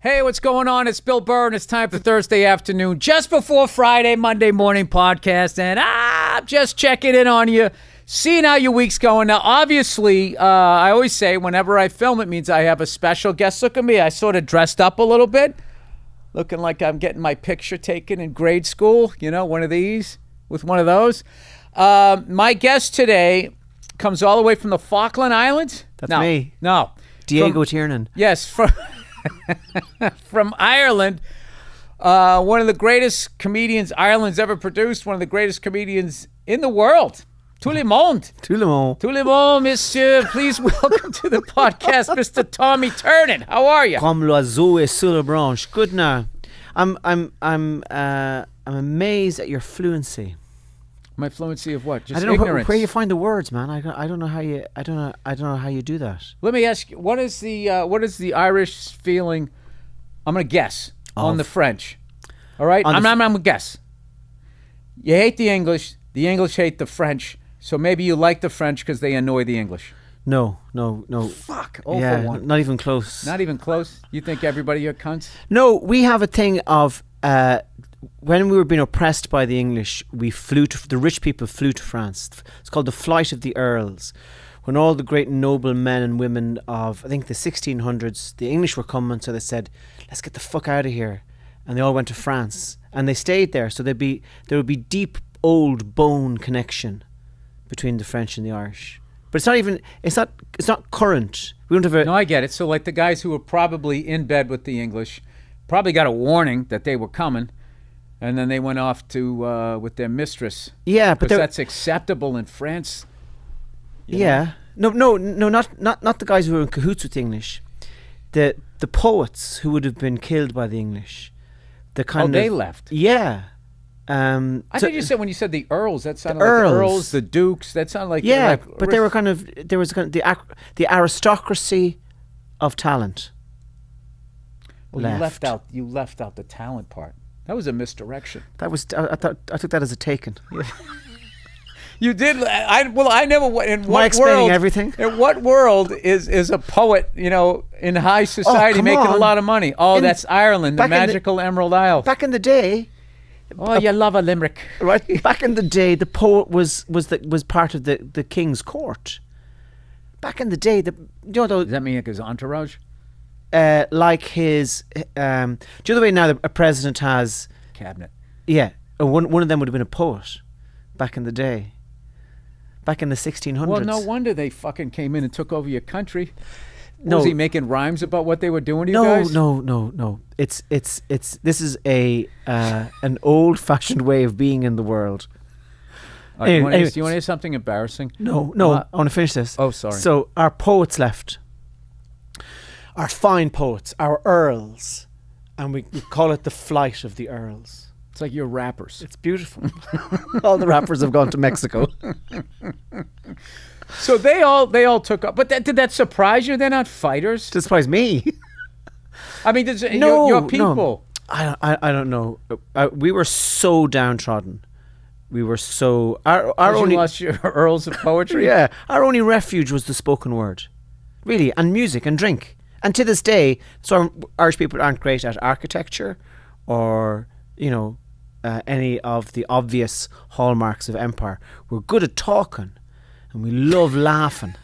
Hey, what's going on? It's Bill Burr, and it's time for Thursday afternoon, just before Friday, Monday morning podcast. And I'm just checking in on you, seeing how your week's going. Now, obviously, I always say whenever I film, it means I have a special guest. Look at me. I sort of dressed up a little bit, looking like I'm getting my picture taken in grade school. You know, one of these with one of those. My guest today comes all the way from the Falkland Islands. That's me. No. Diego Tiernan. Yes, from Ireland. One of the greatest comedians Ireland's ever produced. One of the greatest comedians in the world. Tout le monde. Tout le monde. Tout le monde, monsieur. Please welcome to the podcast, Mr. Tommy Tiernan. How are you? Comme l'oiseau est sur la branche. Good now. I'm amazed at your fluency. My fluency of what? Just I don't know ignorance. where you find the words, man. I don't know how you do that. Let me ask you, what is the Irish feeling? I'm gonna guess on the French. All right, I'm gonna guess. You hate the English. The English hate the French. So maybe you like the French because they annoy the English. No. Fuck. Yeah, for one. not even close. Not even close. You think everybody are cunts? No, we have a thing of when we were being oppressed by the English, the rich people flew to France. It's called the Flight of the Earls. When all the great noble men and women of, I think, the 1600s, the English were coming, so they said, let's get the fuck out of here. And they all went to France. And they stayed there, so there would be deep, old bone connection between the French and the Irish. But it's not current. We don't have a... No, I get it. So like the guys who were probably in bed with the English probably got a warning that they were coming, and then they went off to with their mistress. Yeah, but that's acceptable in France. Yeah. No, not the guys who were in cahoots with the English. The poets who would have been killed by the English. They left. Yeah. I think you said when you said the Earls, that sounded the like Earls. the Earls, the Dukes. That sounded like but they were there was the aristocracy of talent. Well, you left out the talent part. That was a misdirection. I took that as a taken. You did. I never. In what explaining world? Everything. In what world is a poet? You know, in high society, making a lot of money. Oh, that's Ireland, the magical Emerald Isle. Back in the day. Oh, you love a limerick, right? Back in the day, the poet was part of the king's court. Back in the day, does that mean like his entourage? Like his, do you know the way now a president has cabinet? Yeah, one of them would have been a poet back in the day. Back in the 1600s. Well, no wonder they fucking came in and took over your country. Was he making rhymes about what they were doing to you guys? No. It's this is an old-fashioned way of being in the world. Do you want to hear something embarrassing? No. I want to finish this. Oh, sorry. So our poets left. Our fine poets, our earls, and we call it the Flight of the Earls. It's like your rappers. It's beautiful. All the rappers have gone to Mexico. So they all took up. But did that surprise you? They're not fighters. It surprised me. I mean, your people. No. I don't know. We were so downtrodden. We were so our only lost your earls of poetry. Yeah, our only refuge was the spoken word, really, and music and drink. And to this day, so Irish people aren't great at architecture, or any of the obvious hallmarks of empire. We're good at talking, and we love laughing,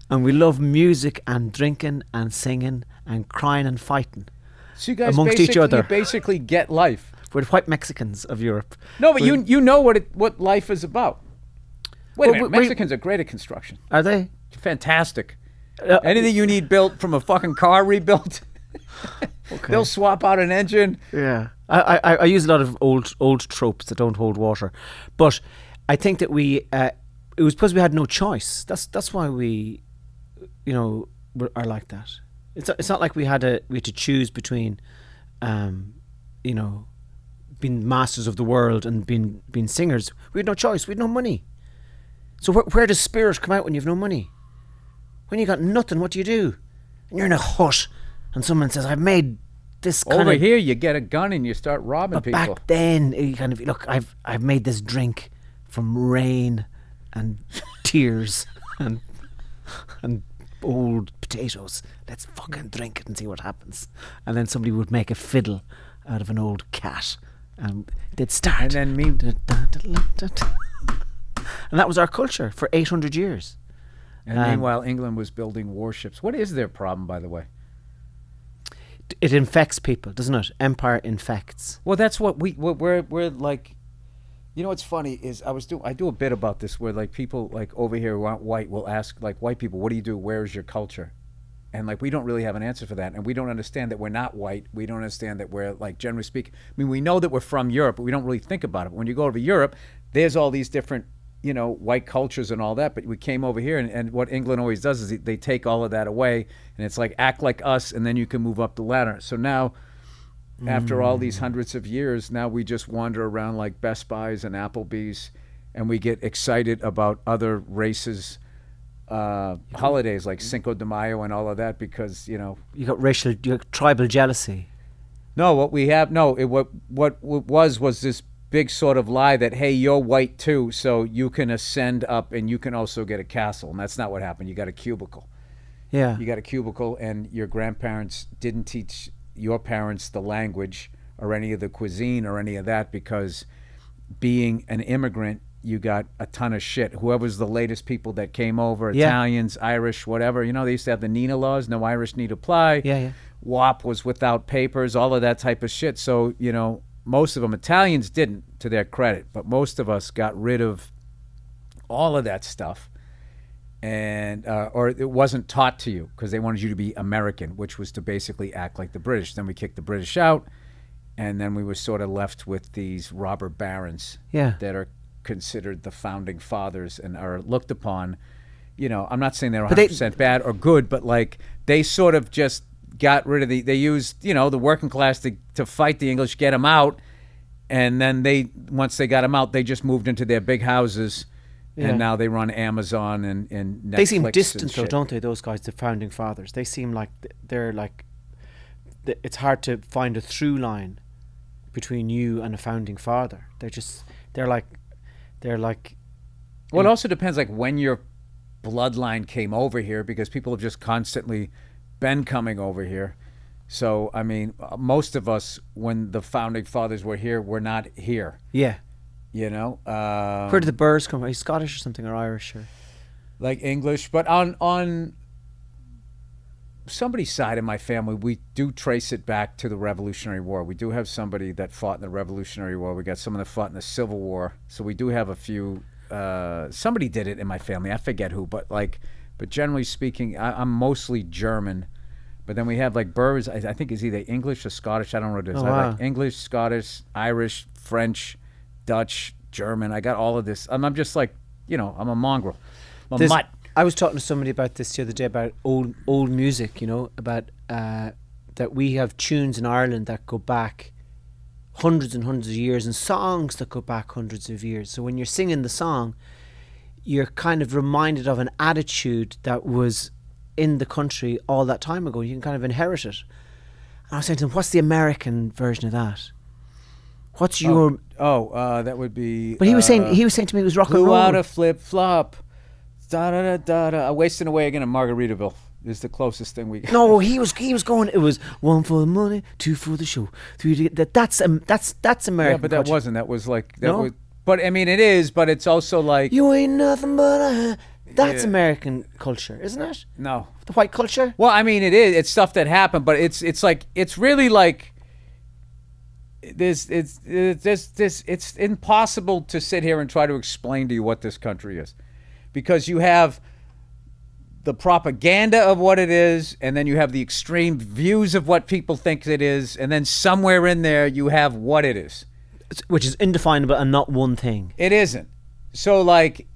and we love music and drinking and singing and crying and fighting. So you guys amongst each other. You basically get life. We're the white Mexicans of Europe. No, but you know what life is about. Wait a minute, Mexicans are great at construction. Are they? Fantastic. Anything you need built, from a fucking car rebuilt, okay. They'll swap out an engine. Yeah, I use a lot of old tropes that don't hold water, but I think that it was because we had no choice. That's why we, are like that. It's not like we had to choose between, being masters of the world and being singers. We had no choice. We had no money. So where does spirit come out when you have no money? When you got nothing, what do you do? And you're in a hut, and someone says, "I've made this." Over here, you get a gun and you start robbing people. Back then, you kind of look. I've made this drink from rain and tears and old potatoes. Let's fucking drink it and see what happens. And then somebody would make a fiddle out of an old cat, and they'd start. And then and that was our culture for 800 years. And meanwhile, England was building warships. What is their problem, by the way? It infects people, doesn't it? Empire infects. Well, that's what we're like. You know what's funny is I do a bit about this where like people like over here who aren't white will ask like white people, what do you do? Where's your culture? And like we don't really have an answer for that, and we don't understand that we're not white. We don't understand that we're like, generally speaking, I mean, we know that we're from Europe, but we don't really think about it. But when you go over Europe, there's all these different, you know, white cultures and all that, but we came over here, and what England always does is they take all of that away, and it's like, act like us, and then you can move up the ladder. So now, after all these hundreds of years, now we just wander around like Best Buys and Applebee's, and we get excited about other races' holidays like Cinco de Mayo and all of that, because, you know, You got tribal jealousy. no, what we have, no, what was this big sort of lie that, hey, you're white too, so you can ascend up and you can also get a castle. And that's not what happened. You got a cubicle. Yeah. You got a cubicle, and your grandparents didn't teach your parents the language or any of the cuisine or any of that, because being an immigrant, you got a ton of shit. Whoever's the latest people that came over, Yeah. Italians, Irish, whatever, you know, they used to have the Nina laws, no Irish need apply. Yeah. WAP was without papers, all of that type of shit. So, you know, most of them, Italians didn't, to their credit, but most of us got rid of all of that stuff, and or it wasn't taught to you because they wanted you to be American, which was to basically act like the British. Then we kicked the British out, and then we were sort of left with these robber barons that are considered the founding fathers and are looked upon. You know, I'm not saying they're 100% bad or good, but like they sort of just got rid of they used, you know, the working class to fight the English, get them out, and then once they got them out, they just moved into their big houses, and now they run Amazon and Netflix. They seem distant though, shit. don't they, those guys, the founding fathers? They seem like they're like, it's hard to find a through line between you and a founding father. They're like Well, it also depends like when your bloodline came over here, because people have just constantly been coming over here. So, I mean, most of us, when the founding fathers were here, were not here. Yeah. You know? Where did the Burrs come from? Are you Scottish or something, or Irish? Or? Like English. But on somebody's side of my family, we do trace it back to the Revolutionary War. We do have somebody that fought in the Revolutionary War. We got someone that fought in the Civil War. So we do have a few. Somebody did it in my family. I forget who, but generally speaking, I'm mostly German. But then we have like Burr, I think is either English or Scottish. I don't know what it is. Oh, I wow. like English, Scottish, Irish, French, Dutch, German. I got all of this. I'm just like, you know, I'm a mongrel. I'm a mutt. I was talking to somebody about this the other day, about old music, you know, about that we have tunes in Ireland that go back hundreds and hundreds of years, and songs that go back hundreds of years. So when you're singing the song, you're kind of reminded of an attitude that was in the country all that time ago. You can kind of inherit it. And I was saying to him, what's the American version of that? What's your... that would be... But he was saying to me it was rock and roll. Blew out a flip-flop. Da-da-da-da-da. Wasting away again in Margaritaville is the closest thing we got. No, he was going, it was 1 for the money, 2 for the show, 3 to get... That's American. Yeah, but that culture. wasn't. That was like... That No? was, but, I mean, it is, but it's also like... You ain't nothing but a... That's Yeah. American culture, isn't it? No. The white culture? Well, I mean, it is. It's stuff that happened, but it's like... It's really like... It's impossible to sit here and try to explain to you what this country is, because you have the propaganda of what it is, and then you have the extreme views of what people think it is, and then somewhere in there you have what it is. Which is indefinable and not one thing. It isn't. So like,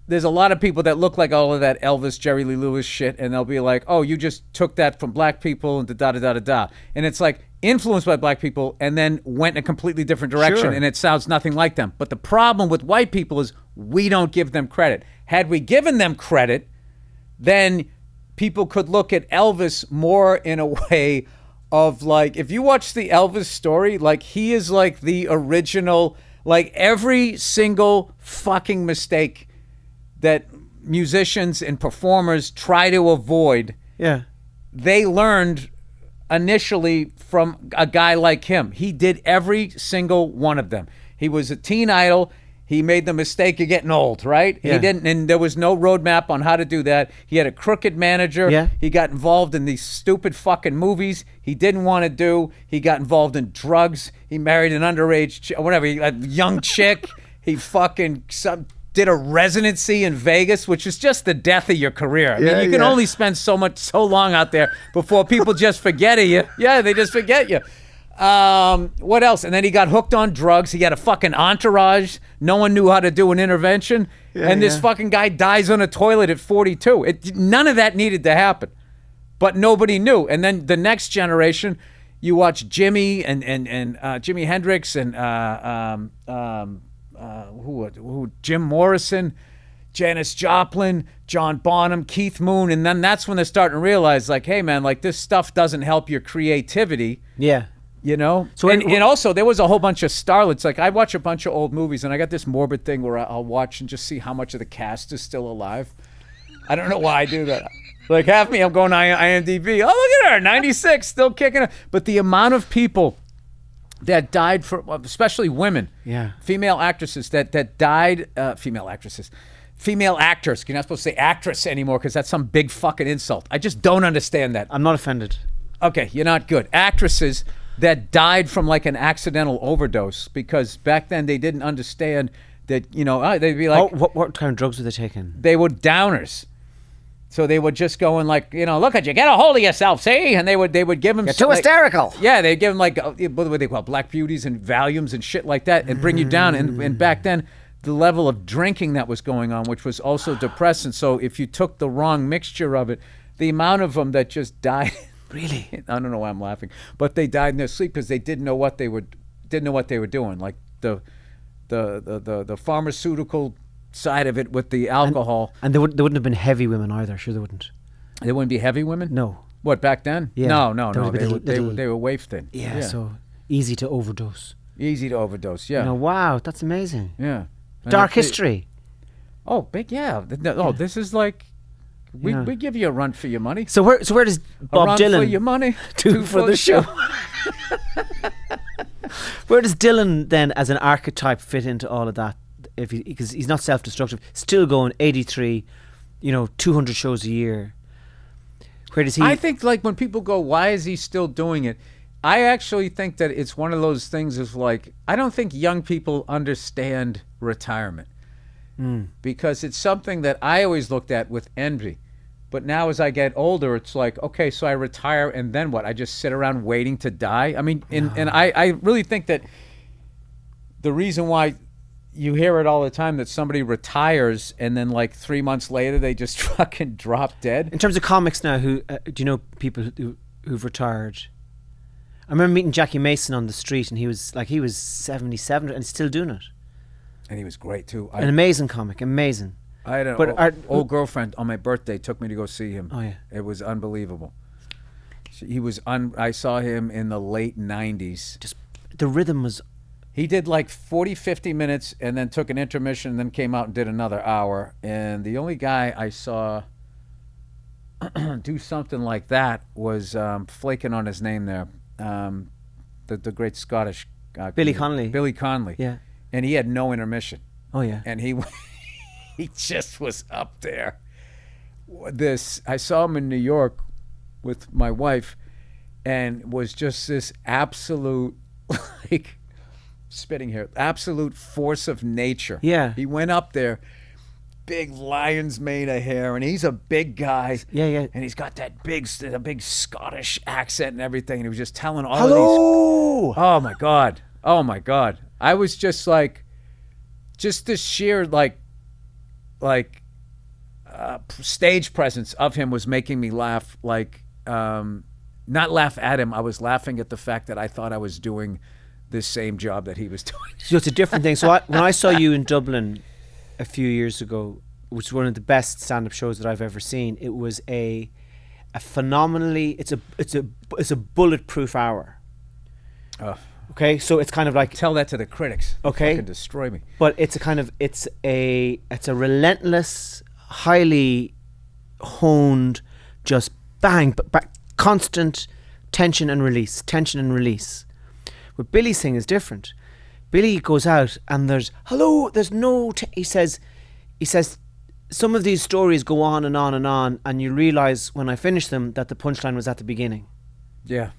there's a lot of people that look like all of that Elvis, Jerry Lee Lewis shit, and they'll be like, oh, you just took that from black people and da-da-da-da-da. And it's like influenced by black people and then went in a completely different direction, Sure. and it sounds nothing like them. But the problem with white people is we don't give them credit. Had we given them credit, then people could look at Elvis more in a way of like, if you watch the Elvis story, like he is like the original, like every single fucking mistake that musicians and performers try to avoid, Yeah. they learned initially from a guy like him. He did every single one of them. He was a teen idol. He made the mistake of getting old, right? Yeah. He didn't, and there was no roadmap on how to do that. He had a crooked manager. Yeah. He got involved in these stupid fucking movies he didn't want to do. He got involved in drugs. He married an underage, whatever, a young chick. He fucking did a residency in Vegas, which is just the death of your career. I mean, you can only spend so long out there before people just forget of you. Yeah, they just forget you. What else? And then he got hooked on drugs. He had a fucking entourage. No one knew how to do an intervention. And this fucking guy dies on a toilet at 42. None of that needed to happen. But nobody knew. And then the next generation, you watch Jimi and Jimi Hendrix and Jim Morrison, Janis Joplin, John Bonham, Keith Moon, and then that's when they're starting to realize, like, hey man, like this stuff doesn't help your creativity. Yeah. You know? So and also there was a whole bunch of starlets. Like I watch a bunch of old movies and I got this morbid thing where I'll watch and just see how much of the cast is still alive. I don't know why I do that. Like half me, I'm going to IMDb. Oh, look at her, 96, still kicking it. But the amount of people that died, especially women, female actresses that died, female actors. You're not supposed to say actress anymore because that's some big fucking insult. I just don't understand that. I'm not offended. Okay, you're not good. Actresses that died from like an accidental overdose because back then they didn't understand that, you know, they'd be like... What kind of drugs were they taking? They were downers. So they would just go and like, you know, look at you, get a hold of yourself, see? And they would give them... You're too hysterical. Yeah, they'd give them like, what do they call Black Beauties and Valiums and shit like that and bring you down. And back then, the level of drinking that was going on, which was also depressant. So if you took the wrong mixture of it, the amount of them that just died... Really? I don't know why I'm laughing. But they died in their sleep because they didn't know what they were doing. Like the pharmaceutical side of it with the alcohol. And they wouldn't have been heavy women either. Sure, they wouldn't. They wouldn't be heavy women? No. What, back then? Yeah. No. They were waif thin. Yeah, so easy to overdose. Easy to overdose, yeah. No, wow, that's amazing. Yeah. Dark history. Oh, big, yeah. Oh, this is like, we give you a run for your money. So where does Bob Dylan... A run for your money. Two for the show. Where does Dylan then, as an archetype, fit into all of that? Because he's not self-destructive, still going 83, 200 shows a year. Where does he... I think like when people go, why is he still doing it? I actually think that it's one of those things of like, I don't think young people understand retirement because it's something that I always looked at with envy. But now as I get older, it's like, okay, so I retire and then what? I just sit around waiting to die? I mean, and I really think that the reason why you hear it all the time that somebody retires and then like 3 months later they just fucking drop dead. In terms of comics now, who do you know people who've retired? I remember meeting Jackie Mason on the street and he was 77 and still doing it. And he was great too. An amazing comic, amazing. I had an old girlfriend on my birthday took me to go see him. Oh yeah. It was unbelievable. I saw him in the late 90s. Just the rhythm was... He did like 40, 50 minutes and then took an intermission and then came out and did another hour. And the only guy I saw do something like that was flaking on his name there. The great Scottish guy. Billy Connolly. Billy Connolly. Yeah. And he had no intermission. Oh, yeah. And he just was up there. I saw him in New York with my wife and was just this absolute, like... spitting here, absolute force of nature. Yeah. He went up there, big lion's mane of hair, and he's a big guy. Yeah. And he's got that big Scottish accent and everything, and he was just telling all Hello! of these... Oh, my God. I was just like... Just this sheer, stage presence of him was making me laugh, not laugh at him, I was laughing at the fact that I thought I was doing... this same job that he was doing. So it's a different thing. So when I saw you in Dublin a few years ago, which was one of the best stand-up shows that I've ever seen, it was a phenomenally... It's a bulletproof hour. Okay, so it's kind of like... Tell that to the critics. Okay. They fucking destroy me. But it's a relentless, highly honed, just bang, constant tension and release. But Billy's thing is different. Billy goes out and there's no, he says, some of these stories go on and on and on, and you realise when I finish them that the punchline was at the beginning. Yeah.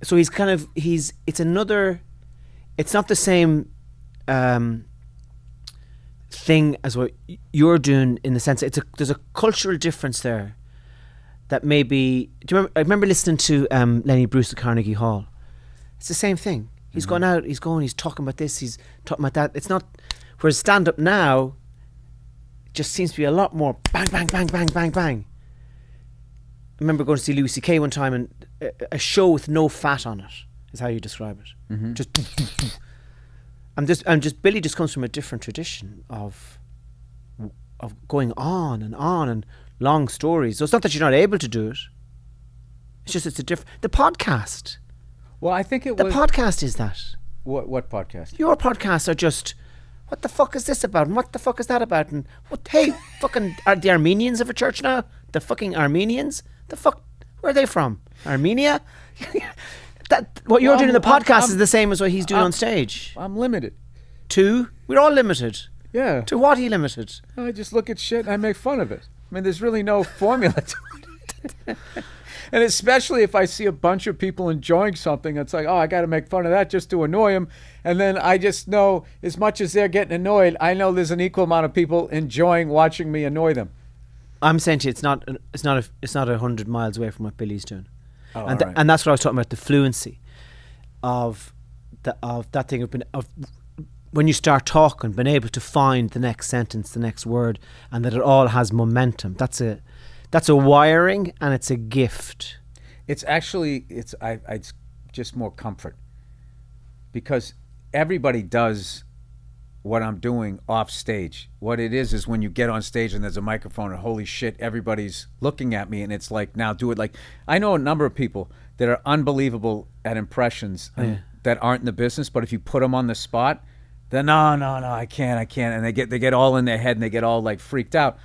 So it's not the same thing as what you're doing, in the sense that there's a cultural difference there that maybe, I remember listening to Lenny Bruce at Carnegie Hall. It's the same thing. He's gone out, he's talking about this, he's talking about that. It's not, whereas stand-up now just seems to be a lot more bang, bang, bang, bang, bang, bang. I remember going to see Louis C.K. one time, and a show with no fat on it is how you describe it. Billy just comes from a different tradition of going on and long stories. So it's not that you're not able to do it. It's just the podcast. Well, I think the podcast is that. What podcast? Your podcasts are just, what the fuck is this about? And what the fuck is that about? And hey, fucking, are the Armenians of a church now? The fucking Armenians? The fuck, where are they from? Armenia? What you're doing in the podcast is the same as what he's doing on stage. I'm limited. We're all limited. Yeah. To what are you limited? I just look at shit and I make fun of it. I mean, there's really no formula to it. And especially if I see a bunch of people enjoying something, it's like, oh, I got to make fun of that just to annoy them. And then I just know, as much as they're getting annoyed, I know there's an equal amount of people enjoying watching me annoy them. I'm saying to you, it's not 100 miles away from what Billy's doing. Oh, and that's what I was talking about, the fluency of that thing of when you start talking, being able to find the next sentence, the next word, and that it all has momentum. That's a wiring, and it's a gift. It's actually it's just more comfort, because everybody does what I'm doing off stage. What it is when you get on stage and there's a microphone and holy shit, everybody's looking at me, and it's like, now do it. Like, I know a number of people that are unbelievable at impressions that aren't in the business, but if you put them on the spot, then no, I can't, and they get all in their head and they get all like freaked out,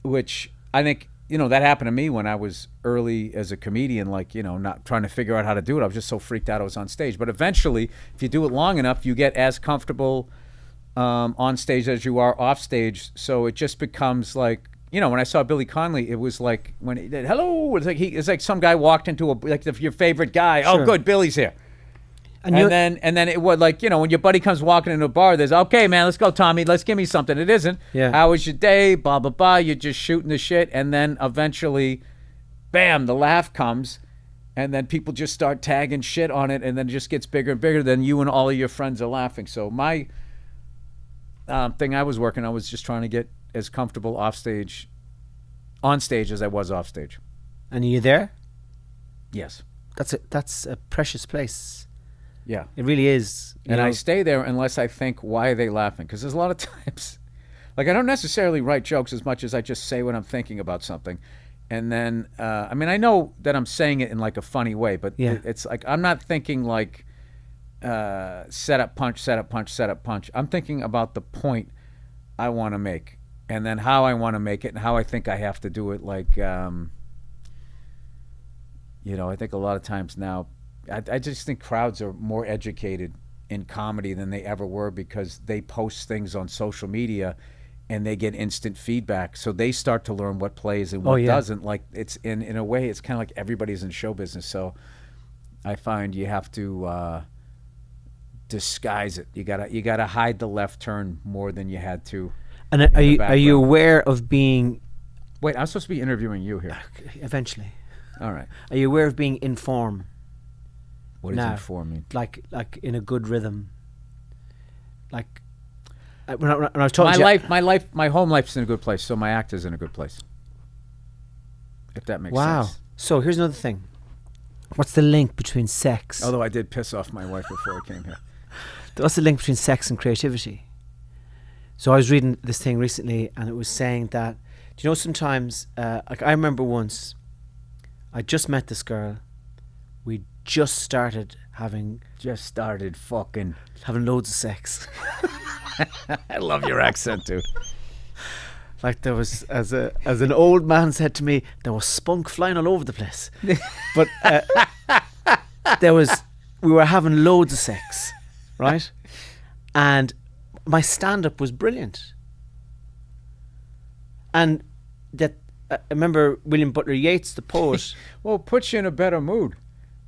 which I think, that happened to me when I was early as a comedian, like, not trying to figure out how to do it. I was just so freaked out I was on stage. But eventually, if you do it long enough, you get as comfortable on stage as you are off stage. So it just becomes like, when I saw Billy Connolly, it was like when he did hello, it's like some guy walked into your favorite guy. Sure. Oh, good, Billy's here. And then it would, like, when your buddy comes walking into a bar, there's, okay, man, let's go, Tommy, let's give me something. It isn't. Yeah. How was your day? Blah, blah, blah. You're just shooting the shit. And then eventually, bam, the laugh comes. And then people just start tagging shit on it. And then it just gets bigger and bigger. Then you and all of your friends are laughing. So my thing I was just trying to get as comfortable on stage as I was off stage. And are you there? Yes. That's a precious place. Yeah. It really is. And I stay there unless I think, why are they laughing? Because there's a lot of times, like, I don't necessarily write jokes as much as I just say what I'm thinking about something. And then, I know that I'm saying it in like a funny way, but it's like, I'm not thinking like set up, punch, set up, punch, set up, punch. I'm thinking about the point I want to make, and then how I want to make it, and how I think I have to do it. Like, I think a lot of times now, I just think crowds are more educated in comedy than they ever were, because they post things on social media and they get instant feedback. So they start to learn what plays and what doesn't. Like, it's in a way, it's kind of like everybody's in show business. So I find you have to disguise it. You gotta hide the left turn more than you had to. And are you aware of being? Wait, I'm supposed to be interviewing you here. Eventually. All right. Are you aware of being in form? What does inform mean? Like in a good rhythm. Like when I was talking my home life's in a good place, so my act is in a good place. If that makes sense. Wow. So here's another thing. What's the link between sex? Although I did piss off my wife before I came here. What's the link between sex and creativity? So I was reading this thing recently, and it was saying that, sometimes, like, I remember once, I just met this girl. We just started having loads of sex. I love your accent, dude. Like there was, as an old man said to me, there was spunk flying all over the place. But we were having loads of sex, right? And my stand-up was brilliant. And that I remember William Butler Yeats, the poet. Well, it puts you in a better mood.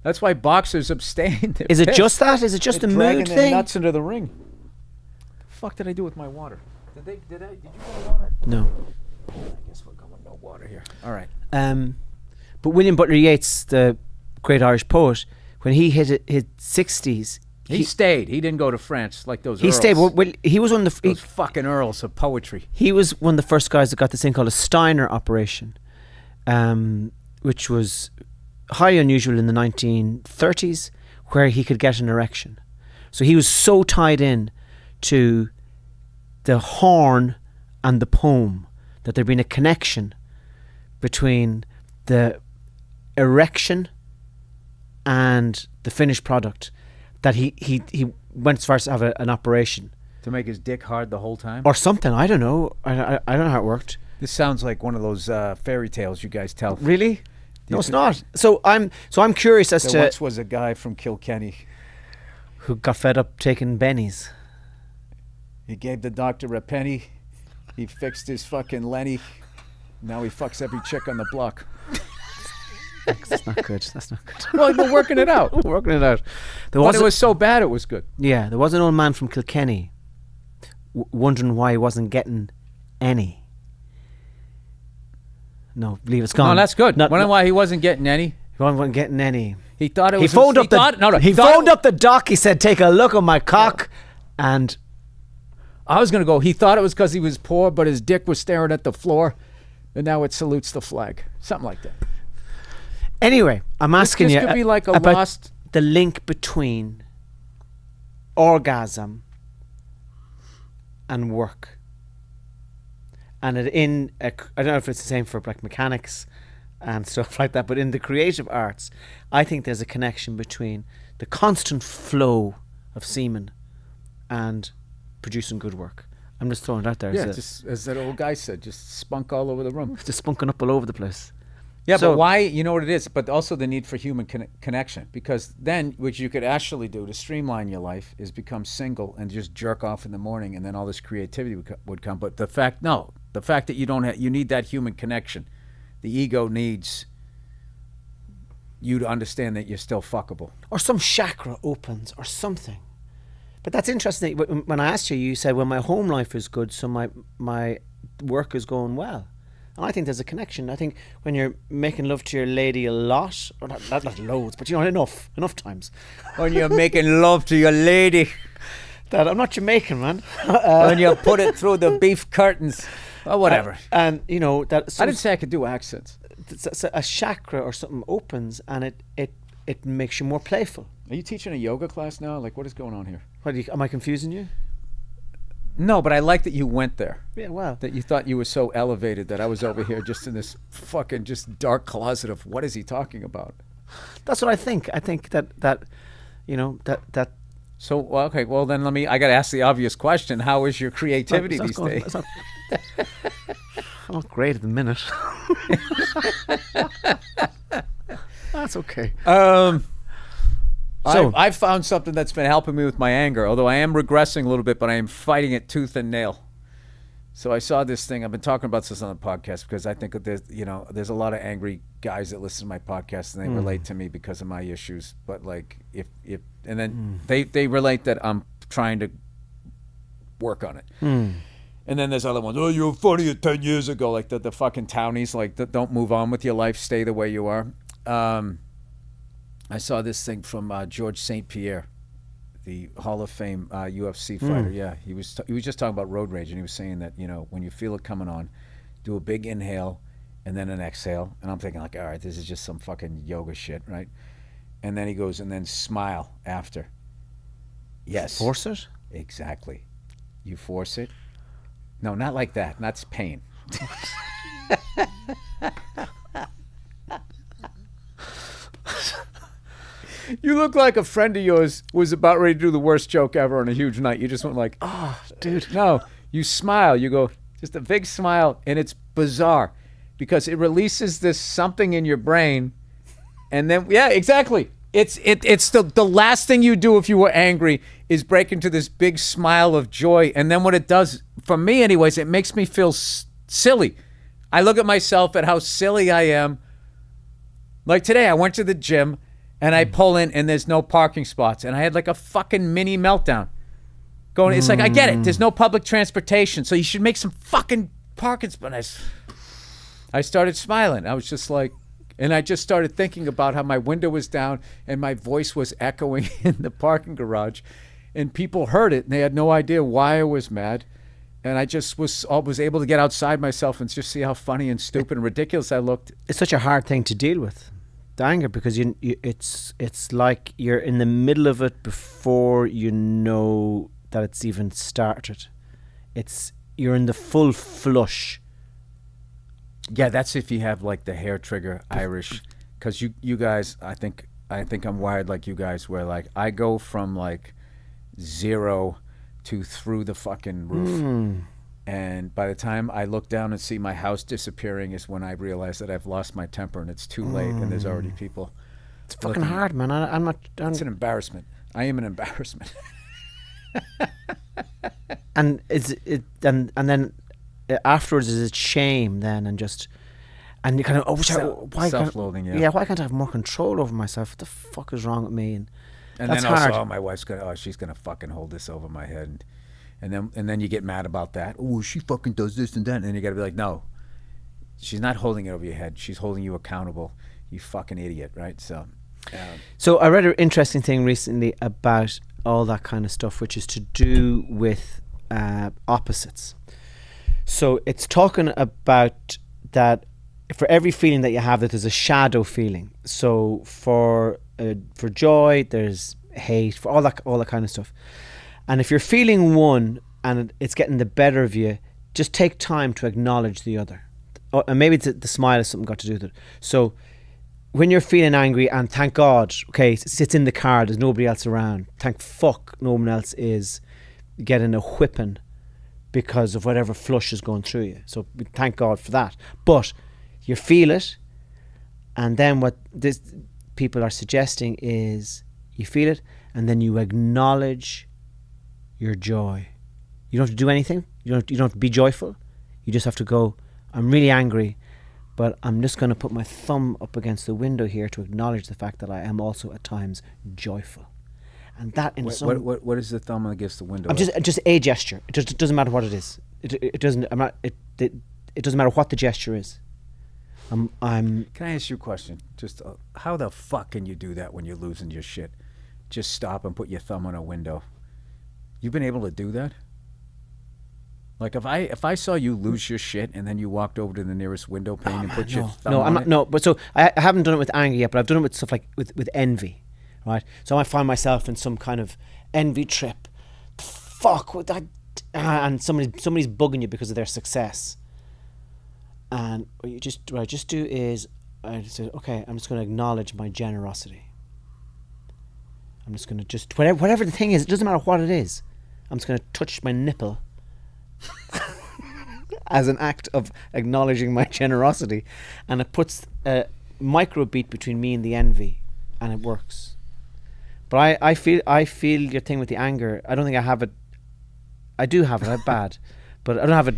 That's why boxers abstain. Is it just that? Is it just a mood thing? thing? Nuts into the ring. What the fuck did I do with my water? Did you go water? No. I guess we're going no water here. All right. But William Butler Yeats, the great Irish poet, when he hit his 60s, he stayed. He didn't go to France like those. He earls. stayed. Well, he was one of the those fucking earls of poetry. He was one of the first guys that got this thing called a Steiner operation, which was highly unusual in the 1930s, where he could get an erection. So he was so tied in to the horn and the poem that there'd been a connection between the erection and the finished product, that he went as far as to have an operation to make his dick hard the whole time or something. I don't know. I don't know how it worked. This sounds like one of those fairy tales you guys tell. Really? No, it's not. So I'm curious as to. Once was a guy from Kilkenny who got fed up taking bennies. He gave the doctor a penny. He fixed his fucking Lenny. Now he fucks every chick on the block. That's not good. That's not good. Well, we're working it out. Working it out. But it was so bad it was good. Yeah, there was an old man from Kilkenny wondering why he wasn't getting any. No, believe it's gone. No, that's good. Wondering why he wasn't getting any. He wasn't getting any. He thought it was. He phoned up the doc. He said, "Take a look at my cock," and I was gonna go. He thought it was because he was poor, but his dick was staring at the floor, and now it salutes the flag. Something like that. Anyway, I'm asking you could be like a about lost the link between orgasm and work. And I don't know if it's the same for like mechanics and stuff like that, but in the creative arts, I think there's a connection between the constant flow of semen and producing good work. I'm just throwing it out there. Yeah, just as that old guy said, just spunk all over the room. Just spunking up all over the place. Yeah, so, but why? You know what it is, but also the need for human connection. Because then, what you could actually do to streamline your life is become single and just jerk off in the morning, and then all this creativity would come. But the fact that you don't you need that human connection. The ego needs you to understand that you're still fuckable, or some chakra opens, or something. But that's interesting. When I asked you, you said, "Well, my home life is good, so my work is going well." And I think there's a connection. I think when you're making love to your lady a lot, or not loads, but enough times. When you're making love to your lady. That I'm not Jamaican, man. When you put it through the beef curtains. Or whatever. And you know that. I didn't say I could do accents. A chakra or something opens, and it makes you more playful. Are you teaching a yoga class now? Like, what is going on here? Am I confusing you? No, but I like that you went there. Yeah, well. That you thought you were so elevated that I was over here just in this fucking just dark closet of what is he talking about? That's what I think. I think that you know, that. So, well, okay, well then I got to ask the obvious question. How is your creativity these days? I'm not great at the minute. That's okay. So I found something that's been helping me with my anger, although I am regressing a little bit, but I am fighting it tooth and nail. So I saw this thing. I've been talking about this on the podcast because I think that there's a lot of angry guys that listen to my podcast and they relate to me because of my issues. But like and then they relate that I'm trying to work on it. And then there's other ones. Oh, you were funny 10 years ago, like the fucking townies, like don't move on with your life, stay the way you are. I saw this thing from George St. Pierre, the Hall of Fame UFC fighter. Yeah, he was just talking about road rage, and he was saying that when you feel it coming on, do a big inhale and then an exhale. And I'm thinking like, all right, this is just some fucking yoga shit, right? And then he goes, and then smile after. Yes. Force it? Exactly. You force it. No, not like that. That's pain. You look like a friend of yours was about ready to do the worst joke ever on a huge night. You just went like, oh, dude. No, you smile. You go, Just a big smile, and it's bizarre because it releases this something in your brain, and then yeah, exactly. It's the last thing you do if you were angry is break into this big smile of joy, and then what it does for me, anyways, it makes me feel silly. I look at myself at how silly I am. Like today, I went to the gym, and I pull in, and there's no parking spots, and I had like a fucking mini meltdown. It's like, I get it. There's no public transportation, so you should make some fucking parking spots. I started smiling. I was just like, and I just started thinking about how my window was down and my voice was echoing in the parking garage, and people heard it, and they had no idea why I was mad. And I just was able to get outside myself and just see how funny and stupid and ridiculous I looked. It's such a hard thing to deal with, the anger, because it's like you're in the middle of it before you know that it's even started. You're in the full flush. Yeah, that's if you have like the hair trigger Irish, because you guys, I think I'm wired like you guys, where like I go from like 0 to through the fucking roof, and by the time I look down and see my house disappearing is when I realize that I've lost my temper and it's too late, and there's already people. It's fucking hard, man. I'm not. It's an embarrassment. I am an embarrassment. And and then afterwards is it shame then, and you kind of self-loathing. Why can't I have more control over myself? What the fuck is wrong with me? And that's then hard. Also, my wife's she's gonna fucking hold this over my head, and then you get mad about that. Oh, she fucking does this and that, and then you gotta be like, no, she's not holding it over your head. She's holding you accountable. You fucking idiot, right? So I read an interesting thing recently about all that kind of stuff, which is to do with opposites. So it's talking about that for every feeling that you have, that there's a shadow feeling. So for joy, there's hate, for all that kind of stuff. And if you're feeling one and it's getting the better of you, just take time to acknowledge the other. And maybe the smile has something got to do with it. So when you're feeling angry, and thank God, okay, it's in the car, there's nobody else around. Thank fuck no one else is getting a whipping because of whatever flush is going through you. So thank God for that. But you feel it, and then what this people are suggesting is you feel it, and then you acknowledge your joy. You don't have to do anything. You don't have to be joyful. You just have to go, I'm really angry, but I'm just going to put my thumb up against the window here to acknowledge the fact that I am also at times joyful. And that in what is the thumb against the window? Just a gesture. It doesn't matter what it is. It doesn't. It doesn't matter what the gesture is. I'm. Can I ask you a question? Just how the fuck can you do that when you're losing your shit? Just stop and put your thumb on a window. You've been able to do that? Like if I saw you lose your shit and then you walked over to the nearest window pane and put your thumb on it? No. But so I haven't done it with anger yet, but I've done it with stuff like with envy, right? So I find myself in some kind of envy trip. Fuck, what that, and somebody's bugging you because of their success. And what I just do is I say, okay, I'm just going to acknowledge my generosity. I'm just going to whatever the thing is, it doesn't matter what it is. I'm just going to touch my nipple as an act of acknowledging my generosity, and it puts a micro beat between me and the envy, and it works. But I feel your thing with the anger. I don't think I have it. I do have it. I'm bad, but I don't have it.